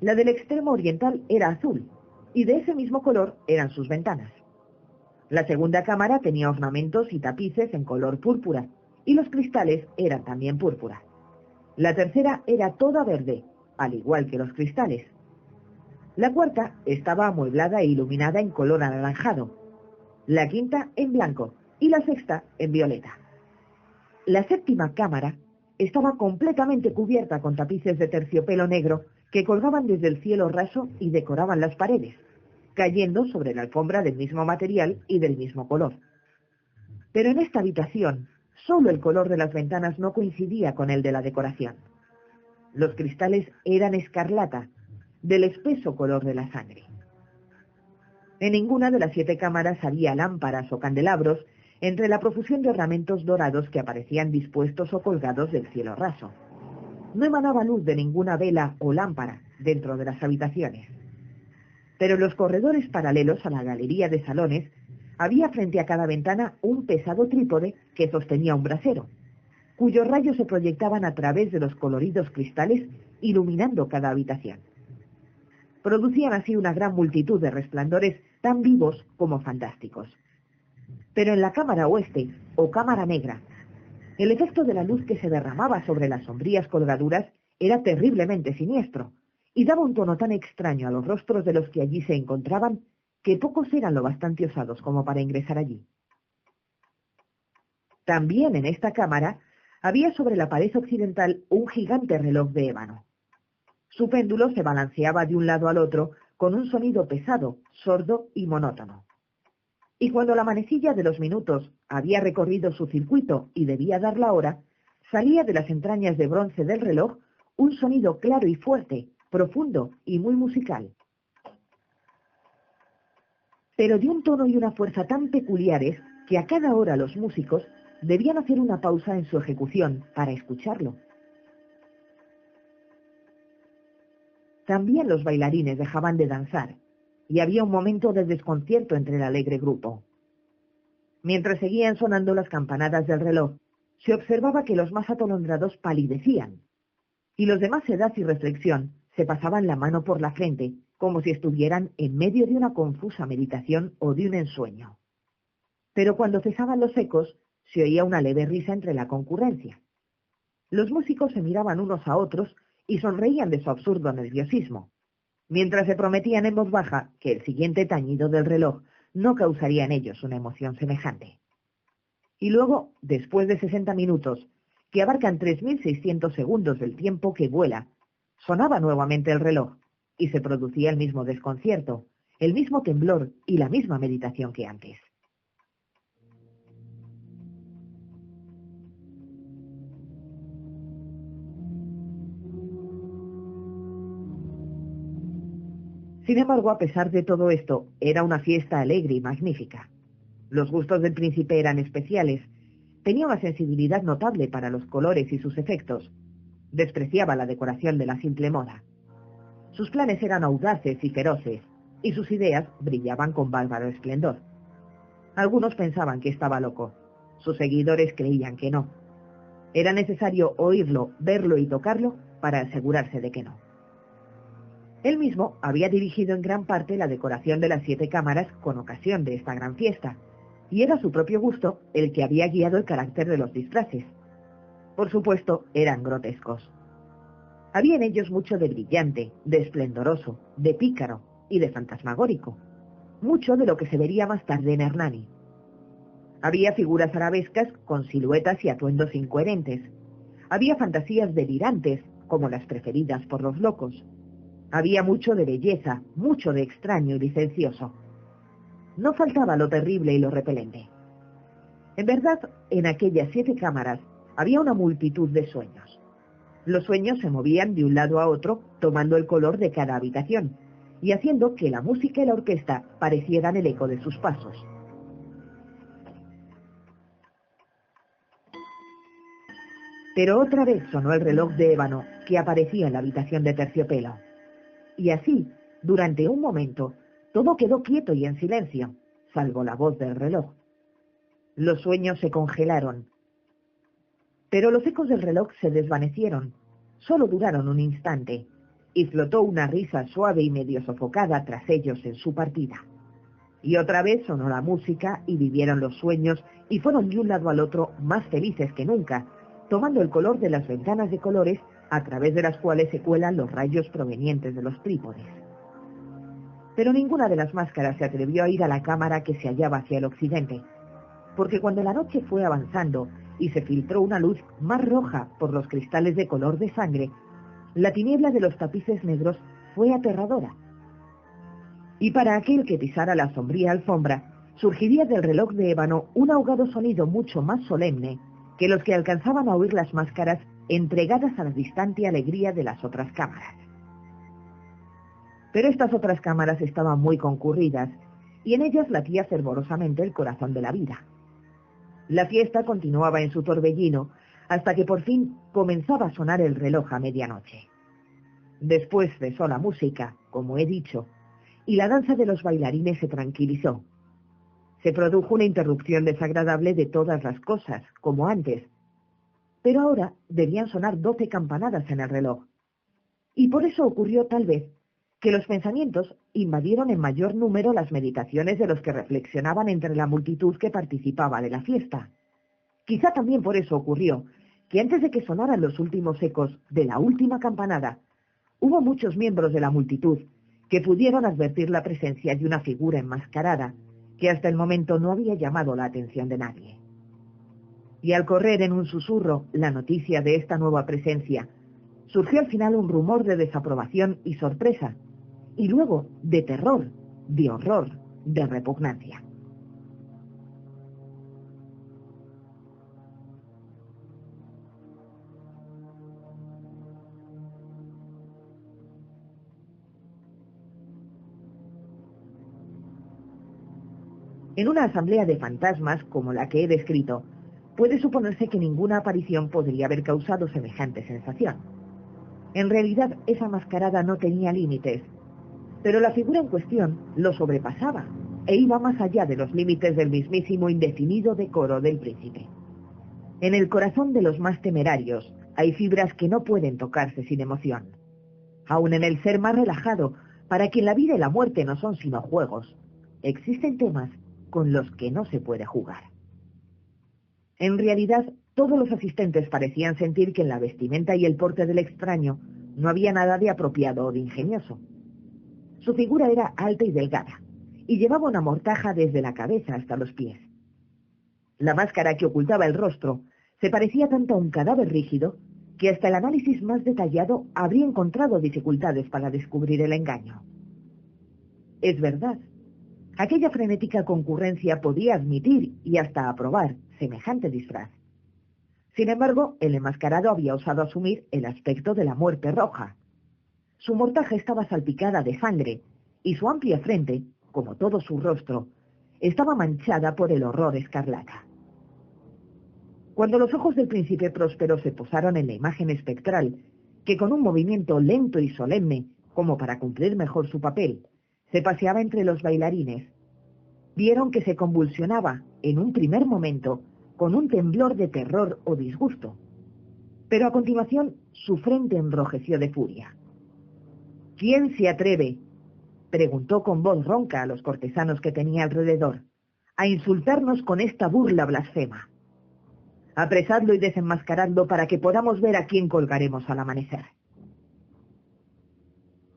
la del extremo oriental era azul, y de ese mismo color eran sus ventanas. La segunda cámara tenía ornamentos y tapices en color púrpura, y los cristales eran también púrpura. La tercera era toda verde, al igual que los cristales. La cuarta estaba amueblada e iluminada en color anaranjado, la quinta en blanco y la sexta en violeta. La séptima cámara estaba completamente cubierta con tapices de terciopelo negro que colgaban desde el cielo raso y decoraban las paredes, cayendo sobre la alfombra del mismo material y del mismo color. Pero en esta habitación, solo el color de las ventanas no coincidía con el de la decoración. Los cristales eran escarlata, del espeso color de la sangre. En ninguna de las 7 cámaras había lámparas o candelabros entre la profusión de ornamentos dorados que aparecían dispuestos o colgados del cielo raso. No emanaba luz de ninguna vela o lámpara dentro de las habitaciones. Pero en los corredores paralelos a la galería de salones había frente a cada ventana un pesado trípode que sostenía un brasero, cuyos rayos se proyectaban a través de los coloridos cristales, iluminando cada habitación. Producían así una gran multitud de resplandores tan vivos como fantásticos. Pero en la cámara oeste, o cámara negra, el efecto de la luz que se derramaba sobre las sombrías colgaduras era terriblemente siniestro, y daba un tono tan extraño a los rostros de los que allí se encontraban, que pocos eran lo bastante osados como para ingresar allí. También en esta cámara había sobre la pared occidental un gigante reloj de ébano. Su péndulo se balanceaba de un lado al otro con un sonido pesado, sordo y monótono. Y cuando la manecilla de los minutos había recorrido su circuito y debía dar la hora, salía de las entrañas de bronce del reloj un sonido claro y fuerte, profundo y muy musical. Pero de un tono y una fuerza tan peculiares que a cada hora los músicos debían hacer una pausa en su ejecución para escucharlo. También los bailarines dejaban de danzar, y había un momento de desconcierto entre el alegre grupo. Mientras seguían sonando las campanadas del reloj, se observaba que los más atolondrados palidecían, y los de más edad y reflexión se pasaban la mano por la frente, como si estuvieran en medio de una confusa meditación o de un ensueño. Pero cuando cesaban los ecos, se oía una leve risa entre la concurrencia. Los músicos se miraban unos a otros y sonreían de su absurdo nerviosismo, mientras se prometían en voz baja que el siguiente tañido del reloj no causaría en ellos una emoción semejante. Y luego, después de 60 minutos, que abarcan 3.600 segundos del tiempo que vuela, sonaba nuevamente el reloj, y se producía el mismo desconcierto, el mismo temblor y la misma meditación que antes. Sin embargo, a pesar de todo esto, era una fiesta alegre y magnífica. Los gustos del príncipe eran especiales, tenía una sensibilidad notable para los colores y sus efectos, despreciaba la decoración de la simple moda. Sus planes eran audaces y feroces, y sus ideas brillaban con bárbaro esplendor. Algunos pensaban que estaba loco, sus seguidores creían que no. Era necesario oírlo, verlo y tocarlo para asegurarse de que no. Él mismo había dirigido en gran parte la decoración de las 7 cámaras con ocasión de esta gran fiesta, y era su propio gusto el que había guiado el carácter de los disfraces. Por supuesto, eran grotescos. Había en ellos mucho de brillante, de esplendoroso, de pícaro y de fantasmagórico, mucho de lo que se vería más tarde en Hernani. Había figuras arabescas con siluetas y atuendos incoherentes, Había fantasías delirantes, como las preferidas por los locos. Había mucho de belleza, mucho de extraño y licencioso. No faltaba lo terrible y lo repelente. En verdad, en aquellas 7 cámaras había una multitud de sueños. Los sueños se movían de un lado a otro, tomando el color de cada habitación, y haciendo que la música y la orquesta parecieran el eco de sus pasos. Pero otra vez sonó el reloj de ébano que aparecía en la habitación de terciopelo. Y así, durante un momento, todo quedó quieto y en silencio, salvo la voz del reloj. Los sueños se congelaron. Pero los ecos del reloj se desvanecieron. Solo duraron un instante, y flotó una risa suave y medio sofocada tras ellos en su partida. Y otra vez sonó la música y vivieron los sueños y fueron de un lado al otro más felices que nunca, tomando el color de las ventanas de colores a través de las cuales se cuelan los rayos provenientes de los trípodes. Pero ninguna de las máscaras se atrevió a ir a la cámara que se hallaba hacia el occidente, porque cuando la noche fue avanzando y se filtró una luz más roja por los cristales de color de sangre, la tiniebla de los tapices negros fue aterradora. Y para aquel que pisara la sombría alfombra, surgiría del reloj de ébano un ahogado sonido mucho más solemne que los que alcanzaban a oír las máscaras entregadas a la distante alegría de las otras cámaras. Pero estas otras cámaras estaban muy concurridas, y en ellas latía fervorosamente el corazón de la vida. La fiesta continuaba en su torbellino, hasta que por fin comenzaba a sonar el reloj a medianoche. Después cesó la música, como he dicho, y la danza de los bailarines se tranquilizó. Se produjo una interrupción desagradable de todas las cosas, como antes, pero ahora debían sonar 12 campanadas en el reloj. Y por eso ocurrió tal vez que los pensamientos invadieron en mayor número las meditaciones de los que reflexionaban entre la multitud que participaba de la fiesta. Quizá también por eso ocurrió que antes de que sonaran los últimos ecos de la última campanada, hubo muchos miembros de la multitud que pudieron advertir la presencia de una figura enmascarada que hasta el momento no había llamado la atención de nadie. Y al correr en un susurro la noticia de esta nueva presencia, surgió al final un rumor de desaprobación y sorpresa, y luego de terror, de horror, de repugnancia. En una asamblea de fantasmas como la que he descrito, puede suponerse que ninguna aparición podría haber causado semejante sensación. En realidad, esa mascarada no tenía límites, pero la figura en cuestión lo sobrepasaba e iba más allá de los límites del mismísimo indefinido decoro del príncipe. En el corazón de los más temerarios hay fibras que no pueden tocarse sin emoción. Aun en el ser más relajado, para quien la vida y la muerte no son sino juegos, existen temas con los que no se puede jugar. En realidad, todos los asistentes parecían sentir que en la vestimenta y el porte del extraño no había nada de apropiado o de ingenioso. Su figura era alta y delgada, y llevaba una mortaja desde la cabeza hasta los pies. La máscara que ocultaba el rostro se parecía tanto a un cadáver rígido que hasta el análisis más detallado habría encontrado dificultades para descubrir el engaño. Es verdad, aquella frenética concurrencia podía admitir y hasta aprobar semejante disfraz. Sin embargo, el enmascarado había osado asumir el aspecto de la muerte roja. Su mortaja estaba salpicada de sangre, y su amplia frente, como todo su rostro, estaba manchada por el horror escarlata. Cuando los ojos del príncipe Próspero se posaron en la imagen espectral, que con un movimiento lento y solemne, como para cumplir mejor su papel, se paseaba entre los bailarines, vieron que se convulsionaba, en un primer momento, con un temblor de terror o disgusto. Pero a continuación su frente enrojeció de furia. «¿Quién se atreve?», preguntó con voz ronca a los cortesanos que tenía alrededor, «a insultarnos con esta burla blasfema. Apresadlo y desenmascaradlo para que podamos ver a quién colgaremos al amanecer».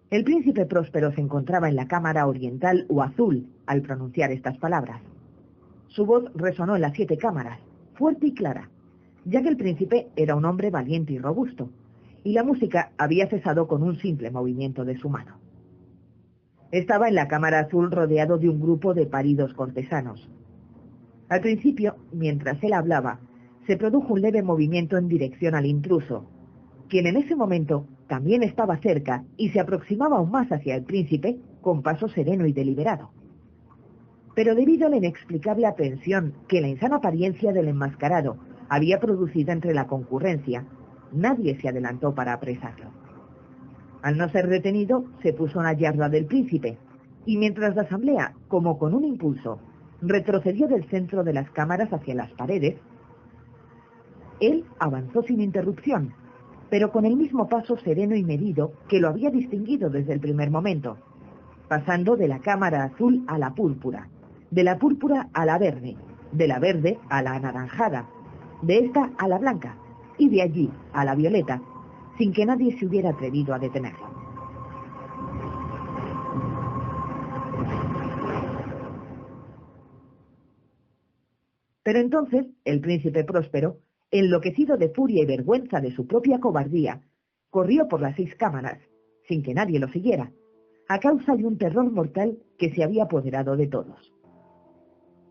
El príncipe Próspero se encontraba en la cámara oriental o azul al pronunciar estas palabras. Su voz resonó en las 7 cámaras, fuerte y clara, ya que el príncipe era un hombre valiente y robusto, y la música había cesado con un simple movimiento de su mano. Estaba en la cámara azul rodeado de un grupo de pálidos cortesanos. Al principio, mientras él hablaba, se produjo un leve movimiento en dirección al intruso, quien en ese momento también estaba cerca y se aproximaba aún más hacia el príncipe con paso sereno y deliberado. Pero debido a la inexplicable aprensión que la insana apariencia del enmascarado había producido entre la concurrencia, nadie se adelantó para apresarlo. Al no ser detenido, se puso a la yarda del príncipe, y mientras la asamblea, como con un impulso, retrocedió del centro de las cámaras hacia las paredes, él avanzó sin interrupción, pero con el mismo paso sereno y medido que lo había distinguido desde el primer momento, pasando de la cámara azul a la púrpura, de la púrpura a la verde, de la verde a la anaranjada, de esta a la blanca, y de allí a la violeta, sin que nadie se hubiera atrevido a detenerlo. Pero entonces el príncipe Próspero, enloquecido de furia y vergüenza de su propia cobardía, corrió por las 6 cámaras, sin que nadie lo siguiera, a causa de un terror mortal que se había apoderado de todos.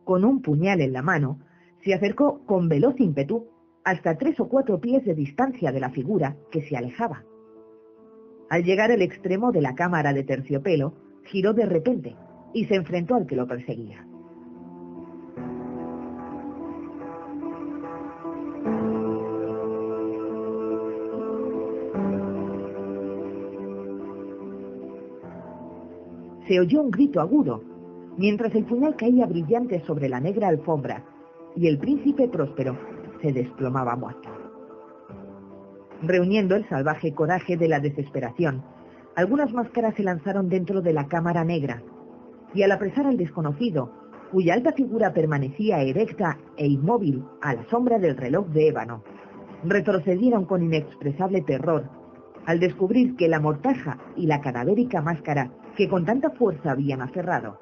Con un puñal en la mano, se acercó con veloz ímpetu hasta 3 o 4 pies de distancia de la figura que se alejaba. Al llegar al extremo de la cámara de terciopelo, giró de repente y se enfrentó al que lo perseguía. Se oyó un grito agudo, mientras el puñal caía brillante sobre la negra alfombra, y el príncipe Próspero se desplomaba muerto. Reuniendo el salvaje coraje de la desesperación, algunas máscaras se lanzaron dentro de la cámara negra, y al apresar al desconocido, cuya alta figura permanecía erecta e inmóvil a la sombra del reloj de ébano, retrocedieron con inexpresable terror al descubrir que la mortaja y la cadavérica máscara que con tanta fuerza habían aferrado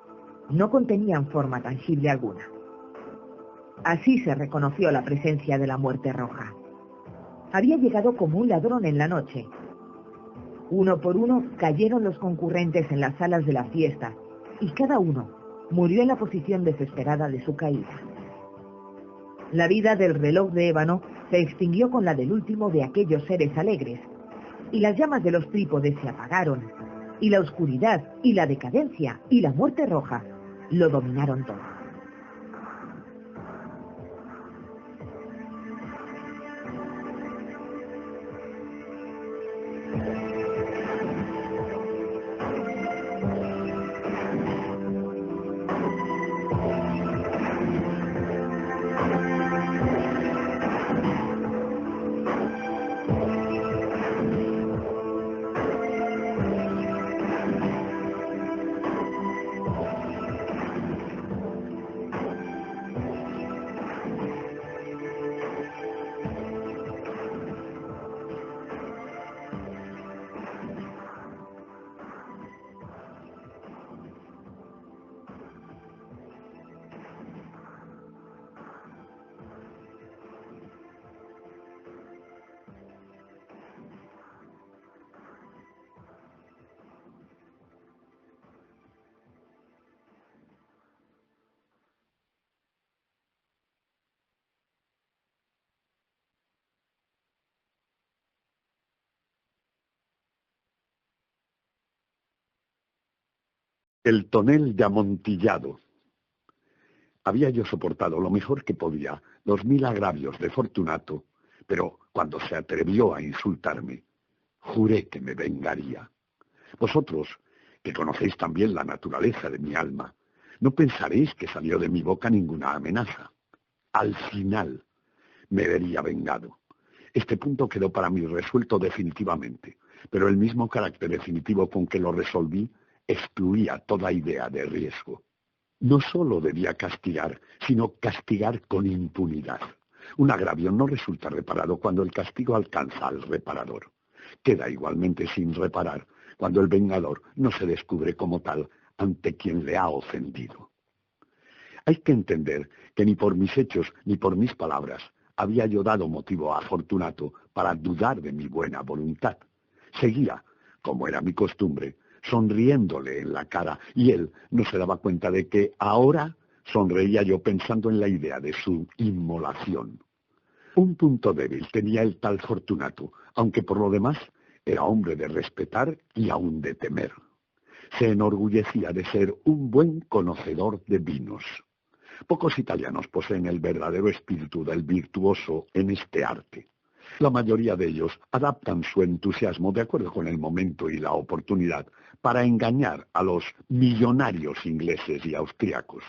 no contenían forma tangible alguna. Así se reconoció la presencia de la muerte roja. Había llegado como un ladrón en la noche. Uno por uno cayeron los concurrentes en las salas de la fiesta, y cada uno murió en la posición desesperada de su caída. La vida del reloj de ébano se extinguió con la del último de aquellos seres alegres, y las llamas de los trípodes se apagaron, y la oscuridad, y la decadencia, y la muerte roja lo dominaron todo. El tonel de Amontillado. Había yo soportado lo mejor que podía los 1000 agravios de Fortunato, pero cuando se atrevió a insultarme, juré que me vengaría. Vosotros, que conocéis también la naturaleza de mi alma, no pensaréis que salió de mi boca ninguna amenaza. Al final me vería vengado. Este punto quedó para mí resuelto definitivamente, pero el mismo carácter definitivo con que lo resolví excluía toda idea de riesgo. No solo debía castigar, sino castigar con impunidad. Un agravio no resulta reparado cuando el castigo alcanza al reparador. Queda igualmente sin reparar cuando el vengador no se descubre como tal ante quien le ha ofendido. Hay que entender que ni por mis hechos ni por mis palabras había yo dado motivo a Fortunato para dudar de mi buena voluntad. Seguía, como era mi costumbre, sonriéndole en la cara, y él no se daba cuenta de que ahora sonreía yo pensando en la idea de su inmolación. Un punto débil tenía el tal Fortunato, aunque por lo demás era hombre de respetar y aun de temer. Se enorgullecía de ser un buen conocedor de vinos. Pocos italianos poseen el verdadero espíritu del virtuoso en este arte. La mayoría de ellos adaptan su entusiasmo de acuerdo con el momento y la oportunidad para engañar a los millonarios ingleses y austriacos.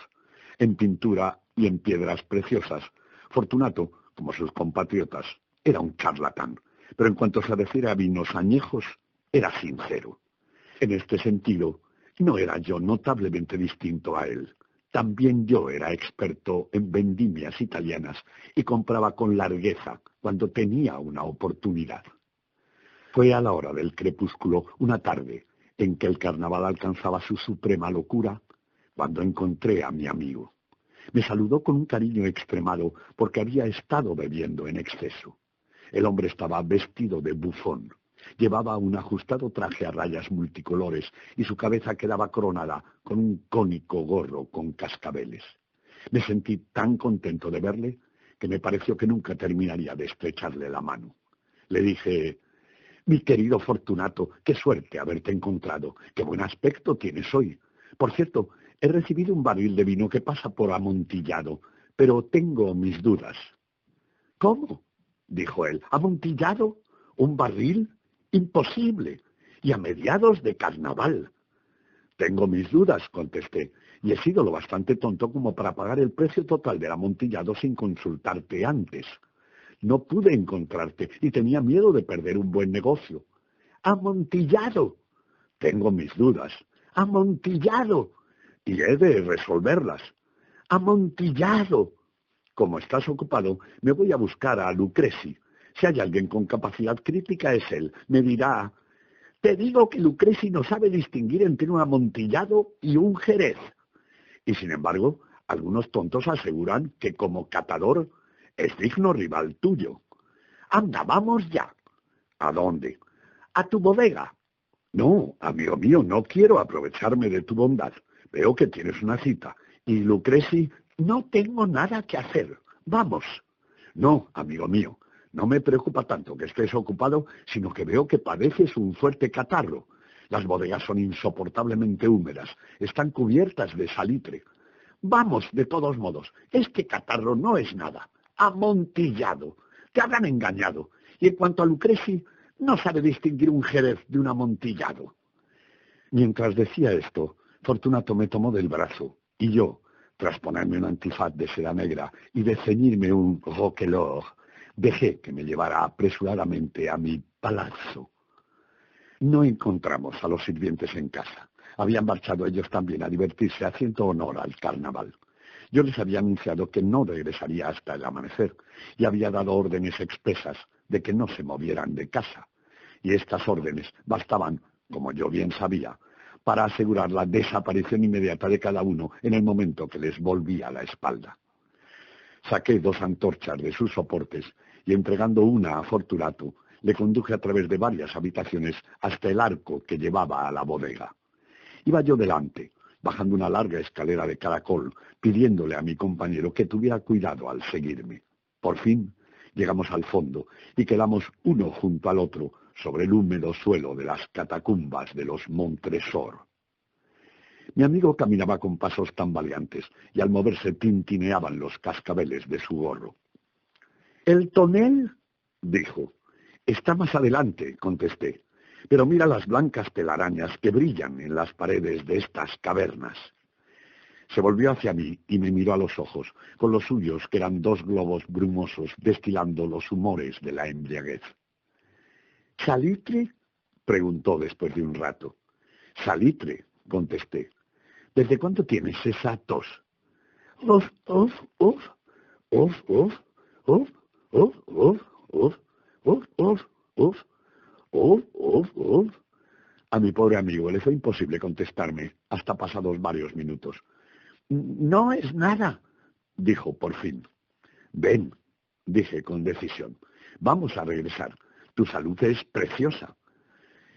En pintura y en piedras preciosas, Fortunato, como sus compatriotas, era un charlatán, pero en cuanto se refiere a vinos añejos, era sincero. En este sentido, no era yo notablemente distinto a él. También yo era experto en vendimias italianas y compraba con largueza cuando tenía una oportunidad. Fue a la hora del crepúsculo, una tarde en que el carnaval alcanzaba su suprema locura, cuando encontré a mi amigo. Me saludó con un cariño extremado porque había estado bebiendo en exceso. El hombre estaba vestido de bufón. Llevaba un ajustado traje a rayas multicolores y su cabeza quedaba coronada con un cónico gorro con cascabeles. Me sentí tan contento de verle que me pareció que nunca terminaría de estrecharle la mano. Le dije: «Mi querido Fortunato, qué suerte haberte encontrado. Qué buen aspecto tienes hoy. Por cierto, he recibido un barril de vino que pasa por Amontillado, pero tengo mis dudas». «¿Cómo?», dijo él. «¿Amontillado? ¿Un barril? Imposible. Y a mediados de carnaval». «Tengo mis dudas», contesté, «y he sido lo bastante tonto como para pagar el precio total del amontillado sin consultarte antes. No pude encontrarte y tenía miedo de perder un buen negocio». «Amontillado». «Tengo mis dudas». «Amontillado». «Y he de resolverlas». «Amontillado». «Como estás ocupado, me voy a buscar a Lucreci. Si hay alguien con capacidad crítica es él. Me dirá: «Te digo que Lucreci no sabe distinguir entre un amontillado y un jerez». Y sin embargo, algunos tontos aseguran que como catador es digno rival tuyo. «Anda, vamos ya». «¿A dónde?» «A tu bodega». «No, amigo mío, no quiero aprovecharme de tu bondad. Veo que tienes una cita. Y Lucreci, no tengo nada que hacer. Vamos». «No, amigo mío, no me preocupa tanto que estés ocupado, sino que veo que padeces un fuerte catarro. Las bodegas son insoportablemente húmedas, están cubiertas de salitre. Vamos, de todos modos, este catarro no es nada. Amontillado. Te habrán engañado. Y en cuanto a Lucreci, no sabe distinguir un jerez de un amontillado». Mientras decía esto, Fortunato me tomó del brazo, y yo, tras ponerme un antifaz de seda negra y de ceñirme un roquelaure, dejé que me llevara apresuradamente a mi palazzo. No encontramos a los sirvientes en casa. Habían marchado ellos también a divertirse haciendo honor al carnaval. Yo les había anunciado que no regresaría hasta el amanecer y había dado órdenes expresas de que no se movieran de casa. Y estas órdenes bastaban, como yo bien sabía, para asegurar la desaparición inmediata de cada uno en el momento que les volvía la espalda. Saqué 2 antorchas de sus soportes y, entregando una a Fortunato, le conduje a través de varias habitaciones hasta el arco que llevaba a la bodega. Iba yo delante, bajando una larga escalera de caracol, pidiéndole a mi compañero que tuviera cuidado al seguirme. Por fin llegamos al fondo y quedamos uno junto al otro sobre el húmedo suelo de las catacumbas de los Montresor. Mi amigo caminaba con pasos tambaleantes y al moverse tintineaban los cascabeles de su gorro. «¿El tonel?», dijo. «Está más adelante», contesté. «Pero mira las blancas telarañas que brillan en las paredes de estas cavernas». Se volvió hacia mí y me miró a los ojos, con los suyos que eran 2 globos brumosos destilando los humores de la embriaguez. «¿Salitre?», preguntó después de un rato. «Salitre», contesté. «¿Desde cuándo tienes esa tos?» «Uf, uf, uf, uf, uf, uf, uf, uf, uf, uf, uf, uf, uf, uf, uf». A mi pobre amigo le fue imposible contestarme hasta pasados varios minutos. «No es nada», dijo por fin. «Ven», dije con decisión. Vamos a regresar. Tu salud es preciosa.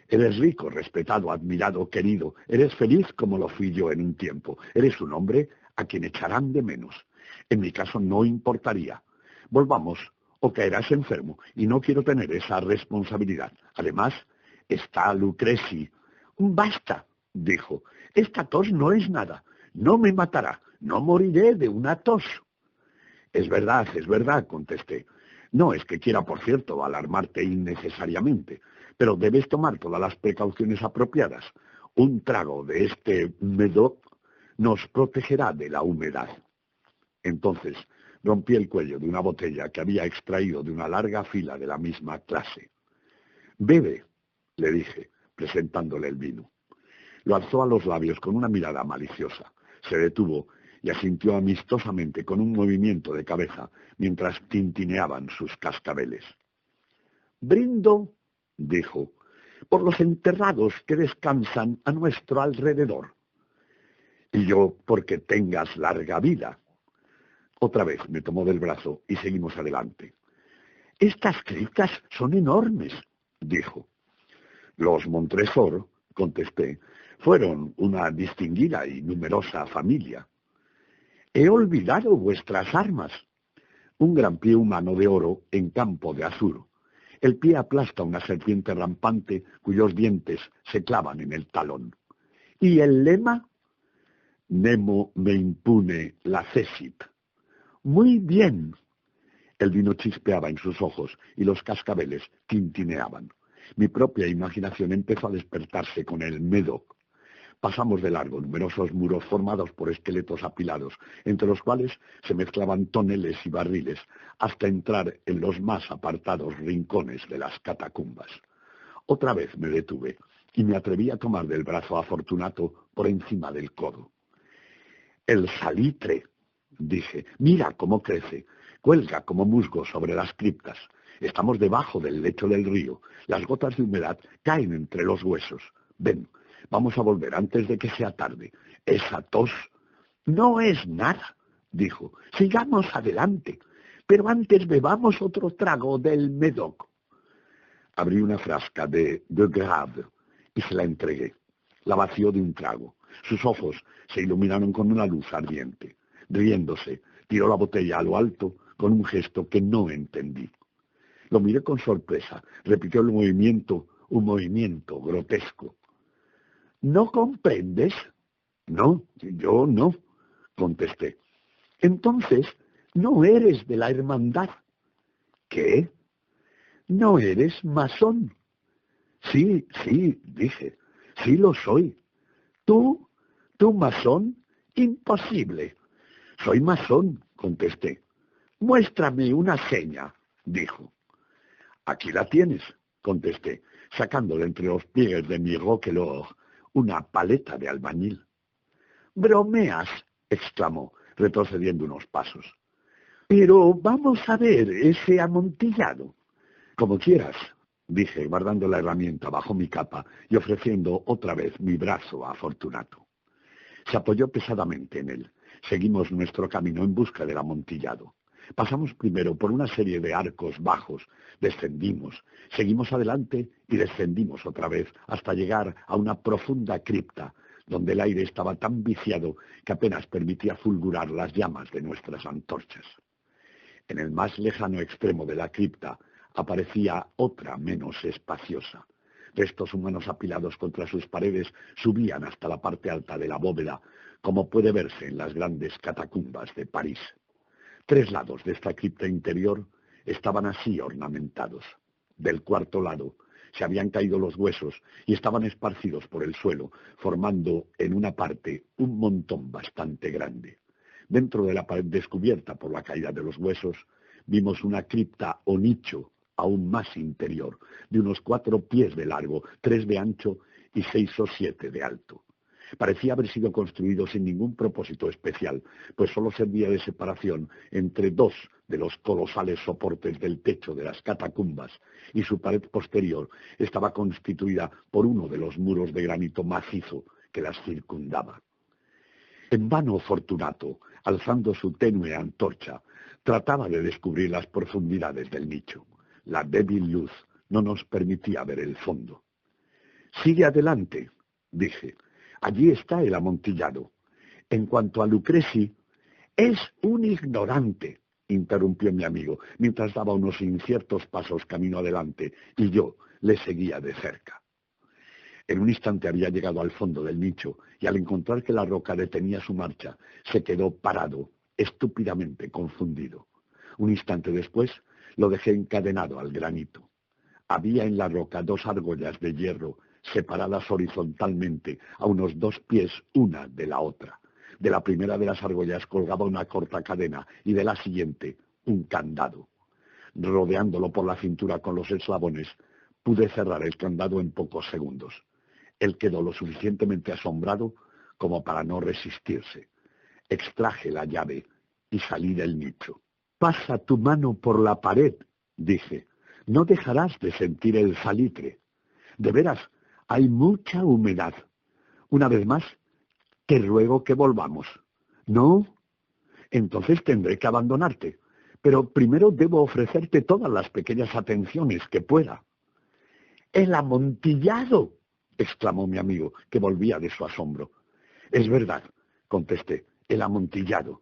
Eres rico, respetado, admirado, querido. Eres feliz como lo fui yo en un tiempo. Eres un hombre a quien echarán de menos. En mi caso no importaría. Volvamos o caerás enfermo y no quiero tener esa responsabilidad. Además, está Lucreci. Basta, dijo. Esta tos no es nada. No me matará. No moriré de una tos. Es verdad, contesté. No es que quiera, por cierto, alarmarte innecesariamente, pero debes tomar todas las precauciones apropiadas. Un trago de este Medoc nos protegerá de la humedad. Entonces rompí el cuello de una botella que había extraído de una larga fila de la misma clase. «Bebe», le dije, presentándole el vino. Lo alzó a los labios con una mirada maliciosa. Se detuvo y asintió amistosamente con un movimiento de cabeza mientras tintineaban sus cascabeles. «Brindo», dijo, «por los enterrados que descansan a nuestro alrededor». «Y yo porque tengas larga vida». Otra vez me tomó del brazo y seguimos adelante. «Estas criptas son enormes», dijo. «Los Montresor», contesté, «fueron una distinguida y numerosa familia». «He olvidado vuestras armas». Un gran pie humano de oro en campo de azur. El pie aplasta una serpiente rampante cuyos dientes se clavan en el talón. «¿Y el lema?» «Nemo me impune lacessit». «Muy bien». El vino chispeaba en sus ojos y los cascabeles tintineaban. Mi propia imaginación empezó a despertarse con el Medoc. Pasamos de largo numerosos muros formados por esqueletos apilados, entre los cuales se mezclaban toneles y barriles, hasta entrar en los más apartados rincones de las catacumbas. Otra vez me detuve y me atreví a tomar del brazo a Fortunato por encima del codo. «El salitre», dije, «mira cómo crece, cuelga como musgo sobre las criptas. Estamos debajo del lecho del río, las gotas de humedad caen entre los huesos. Ven, vamos a volver antes de que sea tarde. Esa tos no es nada», dijo, «sigamos adelante, pero antes bebamos otro trago del Medoc». Abrí una frasca de Grave y se la entregué. La vació de un trago. Sus ojos se iluminaron con una luz ardiente. Riéndose, tiró la botella a lo alto con un gesto que no entendí. Lo miré con sorpresa. Repitió el movimiento, un movimiento grotesco. «¿No comprendes?» «No, yo no», contesté. «Entonces, no eres de la hermandad». «¿Qué?» «¿No eres masón?» Sí, dije, «sí lo soy». ¿Tú masón? Imposible». «Soy masón», contesté. «Muéstrame una seña», dijo. «Aquí la tienes», contesté, sacando de entre los pliegues de mi roquelaure una paleta de albañil. «Bromeas», exclamó, retrocediendo unos pasos. «Pero vamos a ver ese amontillado». «Como quieras», dije, guardando la herramienta bajo mi capa y ofreciendo otra vez mi brazo a Fortunato. Se apoyó pesadamente en él. Seguimos nuestro camino en busca del amontillado. Pasamos primero por una serie de arcos bajos, descendimos, seguimos adelante y descendimos otra vez hasta llegar a una profunda cripta, donde el aire estaba tan viciado que apenas permitía fulgurar las llamas de nuestras antorchas. En el más lejano extremo de la cripta aparecía otra menos espaciosa. Restos humanos apilados contra sus paredes subían hasta la parte alta de la bóveda, como puede verse en las grandes catacumbas de París. 3 lados de esta cripta interior estaban así ornamentados. Del cuarto lado se habían caído los huesos y estaban esparcidos por el suelo, formando en una parte un montón bastante grande. Dentro de la pared descubierta por la caída de los huesos, vimos una cripta o nicho aún más interior, de unos 4 pies de largo, 3 de ancho y 6 o 7 de alto. Parecía haber sido construido sin ningún propósito especial, pues solo servía de separación entre 2 de los colosales soportes del techo de las catacumbas, y su pared posterior estaba constituida por uno de los muros de granito macizo que las circundaba. En vano Fortunato, alzando su tenue antorcha, Trataba de descubrir las profundidades del nicho. La débil luz no nos permitía ver el fondo. «Sigue adelante», dije. «Allí está el amontillado. En cuanto a Lucreci, es un ignorante», interrumpió mi amigo, mientras daba unos inciertos pasos camino adelante, y yo le seguía de cerca. En un instante había llegado al fondo del nicho, y al encontrar que la roca detenía su marcha, se quedó parado, estúpidamente confundido. Un instante después, lo dejé encadenado al granito. Había en la roca 2 argollas de hierro, separadas horizontalmente a unos 2 pies una de la otra. De la primera de las argollas colgaba una corta cadena y de la siguiente un candado. Rodeándolo por la cintura con los eslabones, pude cerrar el candado en pocos segundos. Él quedó lo suficientemente asombrado como para no resistirse. Extraje la llave y salí del nicho. «Pasa tu mano por la pared», dije. «No dejarás de sentir el salitre. De veras, hay mucha humedad. Una vez más, te ruego que volvamos». «¿No? Entonces tendré que abandonarte. Pero primero debo ofrecerte todas las pequeñas atenciones que pueda». «¡El amontillado!», exclamó mi amigo, que volvía de su asombro. «Es verdad», contesté, «el amontillado».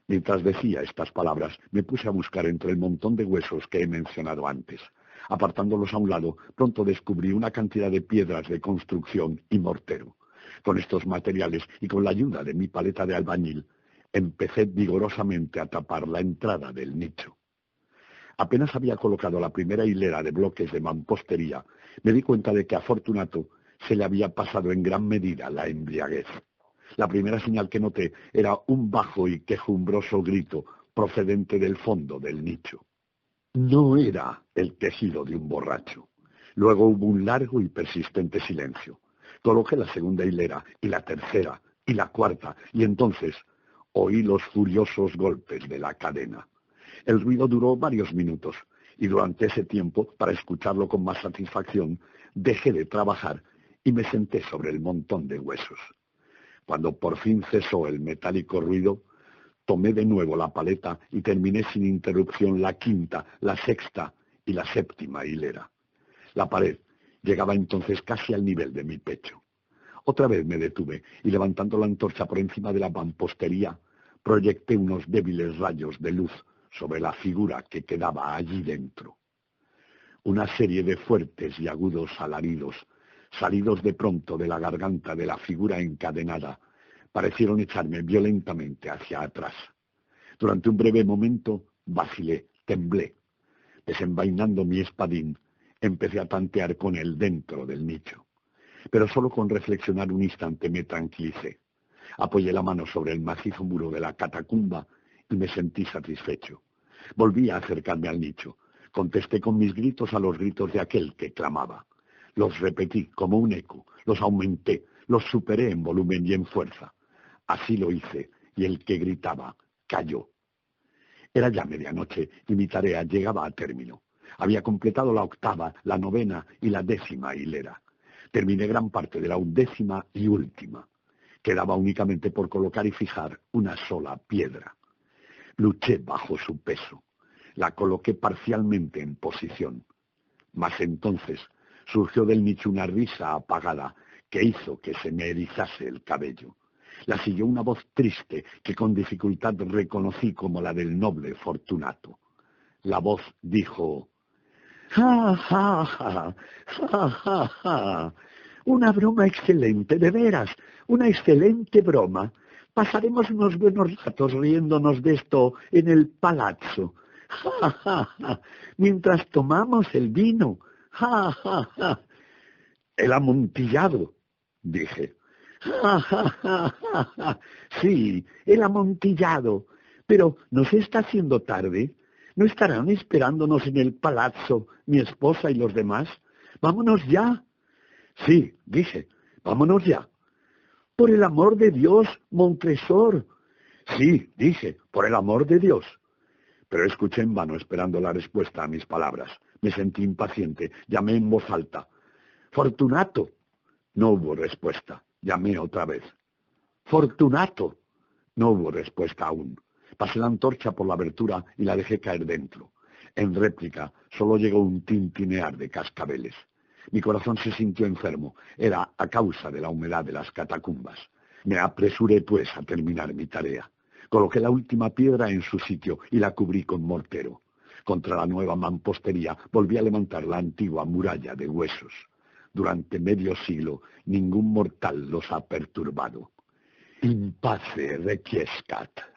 Mientras decía estas palabras, me puse a buscar entre el montón de huesos que he mencionado antes. Apartándolos a un lado, pronto descubrí una cantidad de piedras de construcción y mortero. Con estos materiales y con la ayuda de mi paleta de albañil, empecé vigorosamente a tapar la entrada del nicho. Apenas había colocado la primera hilera de bloques de mampostería, me di cuenta de que a Fortunato se le había pasado en gran medida la embriaguez. La primera señal que noté era un bajo y quejumbroso grito procedente del fondo del nicho. No era el quejido de un borracho. Luego hubo un largo y persistente silencio. Coloqué la segunda hilera y la tercera y la cuarta, y entonces oí los furiosos golpes de la cadena. El ruido duró varios minutos, y durante ese tiempo, para escucharlo con más satisfacción, dejé de trabajar y me senté sobre el montón de huesos. Cuando por fin cesó el metálico ruido, tomé de nuevo la paleta y terminé sin interrupción la quinta, la sexta y la séptima hilera. La pared llegaba entonces casi al nivel de mi pecho. Otra vez me detuve y levantando la antorcha por encima de la mampostería, proyecté unos débiles rayos de luz sobre la figura que quedaba allí dentro. Una serie de fuertes y agudos alaridos, salidos de pronto de la garganta de la figura encadenada, parecieron echarme violentamente hacia atrás. Durante un breve momento vacilé, temblé. Desenvainando mi espadín, empecé a tantear con él dentro del nicho. Pero solo con reflexionar un instante me tranquilicé. Apoyé la mano sobre el macizo muro de la catacumba y me sentí satisfecho. Volví a acercarme al nicho. Contesté con mis gritos a los gritos de aquel que clamaba. Los repetí como un eco, los aumenté, los superé en volumen y en fuerza. Así lo hice, y el que gritaba calló. Era ya medianoche y mi tarea llegaba a término. Había completado la octava, la novena y la 10ª hilera. Terminé gran parte de la 11ª y última. Quedaba únicamente por colocar y fijar una sola piedra. Luché bajo su peso. La coloqué parcialmente en posición. Mas entonces surgió del nicho una risa apagada que hizo que se me erizase el cabello. La siguió una voz triste que con dificultad reconocí como la del noble Fortunato. La voz dijo: «¡Ja, ja, ja! ¡Ja, ja, ja! Una broma excelente, de veras, una excelente broma. Pasaremos unos buenos ratos riéndonos de esto en el palazzo. ¡Ja, ja, ja! Mientras tomamos el vino. ¡Ja, ja, ja!». «El amontillado», dije. «Ja, ja, ja, ja, ja. Sí, el amontillado. Pero ¿no se está haciendo tarde? ¿No estarán esperándonos en el palazzo mi esposa y los demás? Vámonos ya». «Sí», dije, «vámonos ya». «Por el amor de Dios, Montresor». «Sí», dije, «por el amor de Dios». Pero escuché en vano esperando la respuesta a mis palabras. Me sentí impaciente, llamé en voz alta: «Fortunato». No hubo respuesta. Llamé otra vez: «Fortunato». No hubo respuesta aún. Pasé la antorcha por la abertura y la dejé caer dentro. En réplica, solo llegó un tintinear de cascabeles. Mi corazón se sintió enfermo. Era a causa de la humedad de las catacumbas. Me apresuré, pues, a terminar mi tarea. Coloqué la última piedra en su sitio y la cubrí con mortero. Contra la nueva mampostería volví a levantar la antigua muralla de huesos. Durante medio siglo ningún mortal los ha perturbado. In pace requiescat.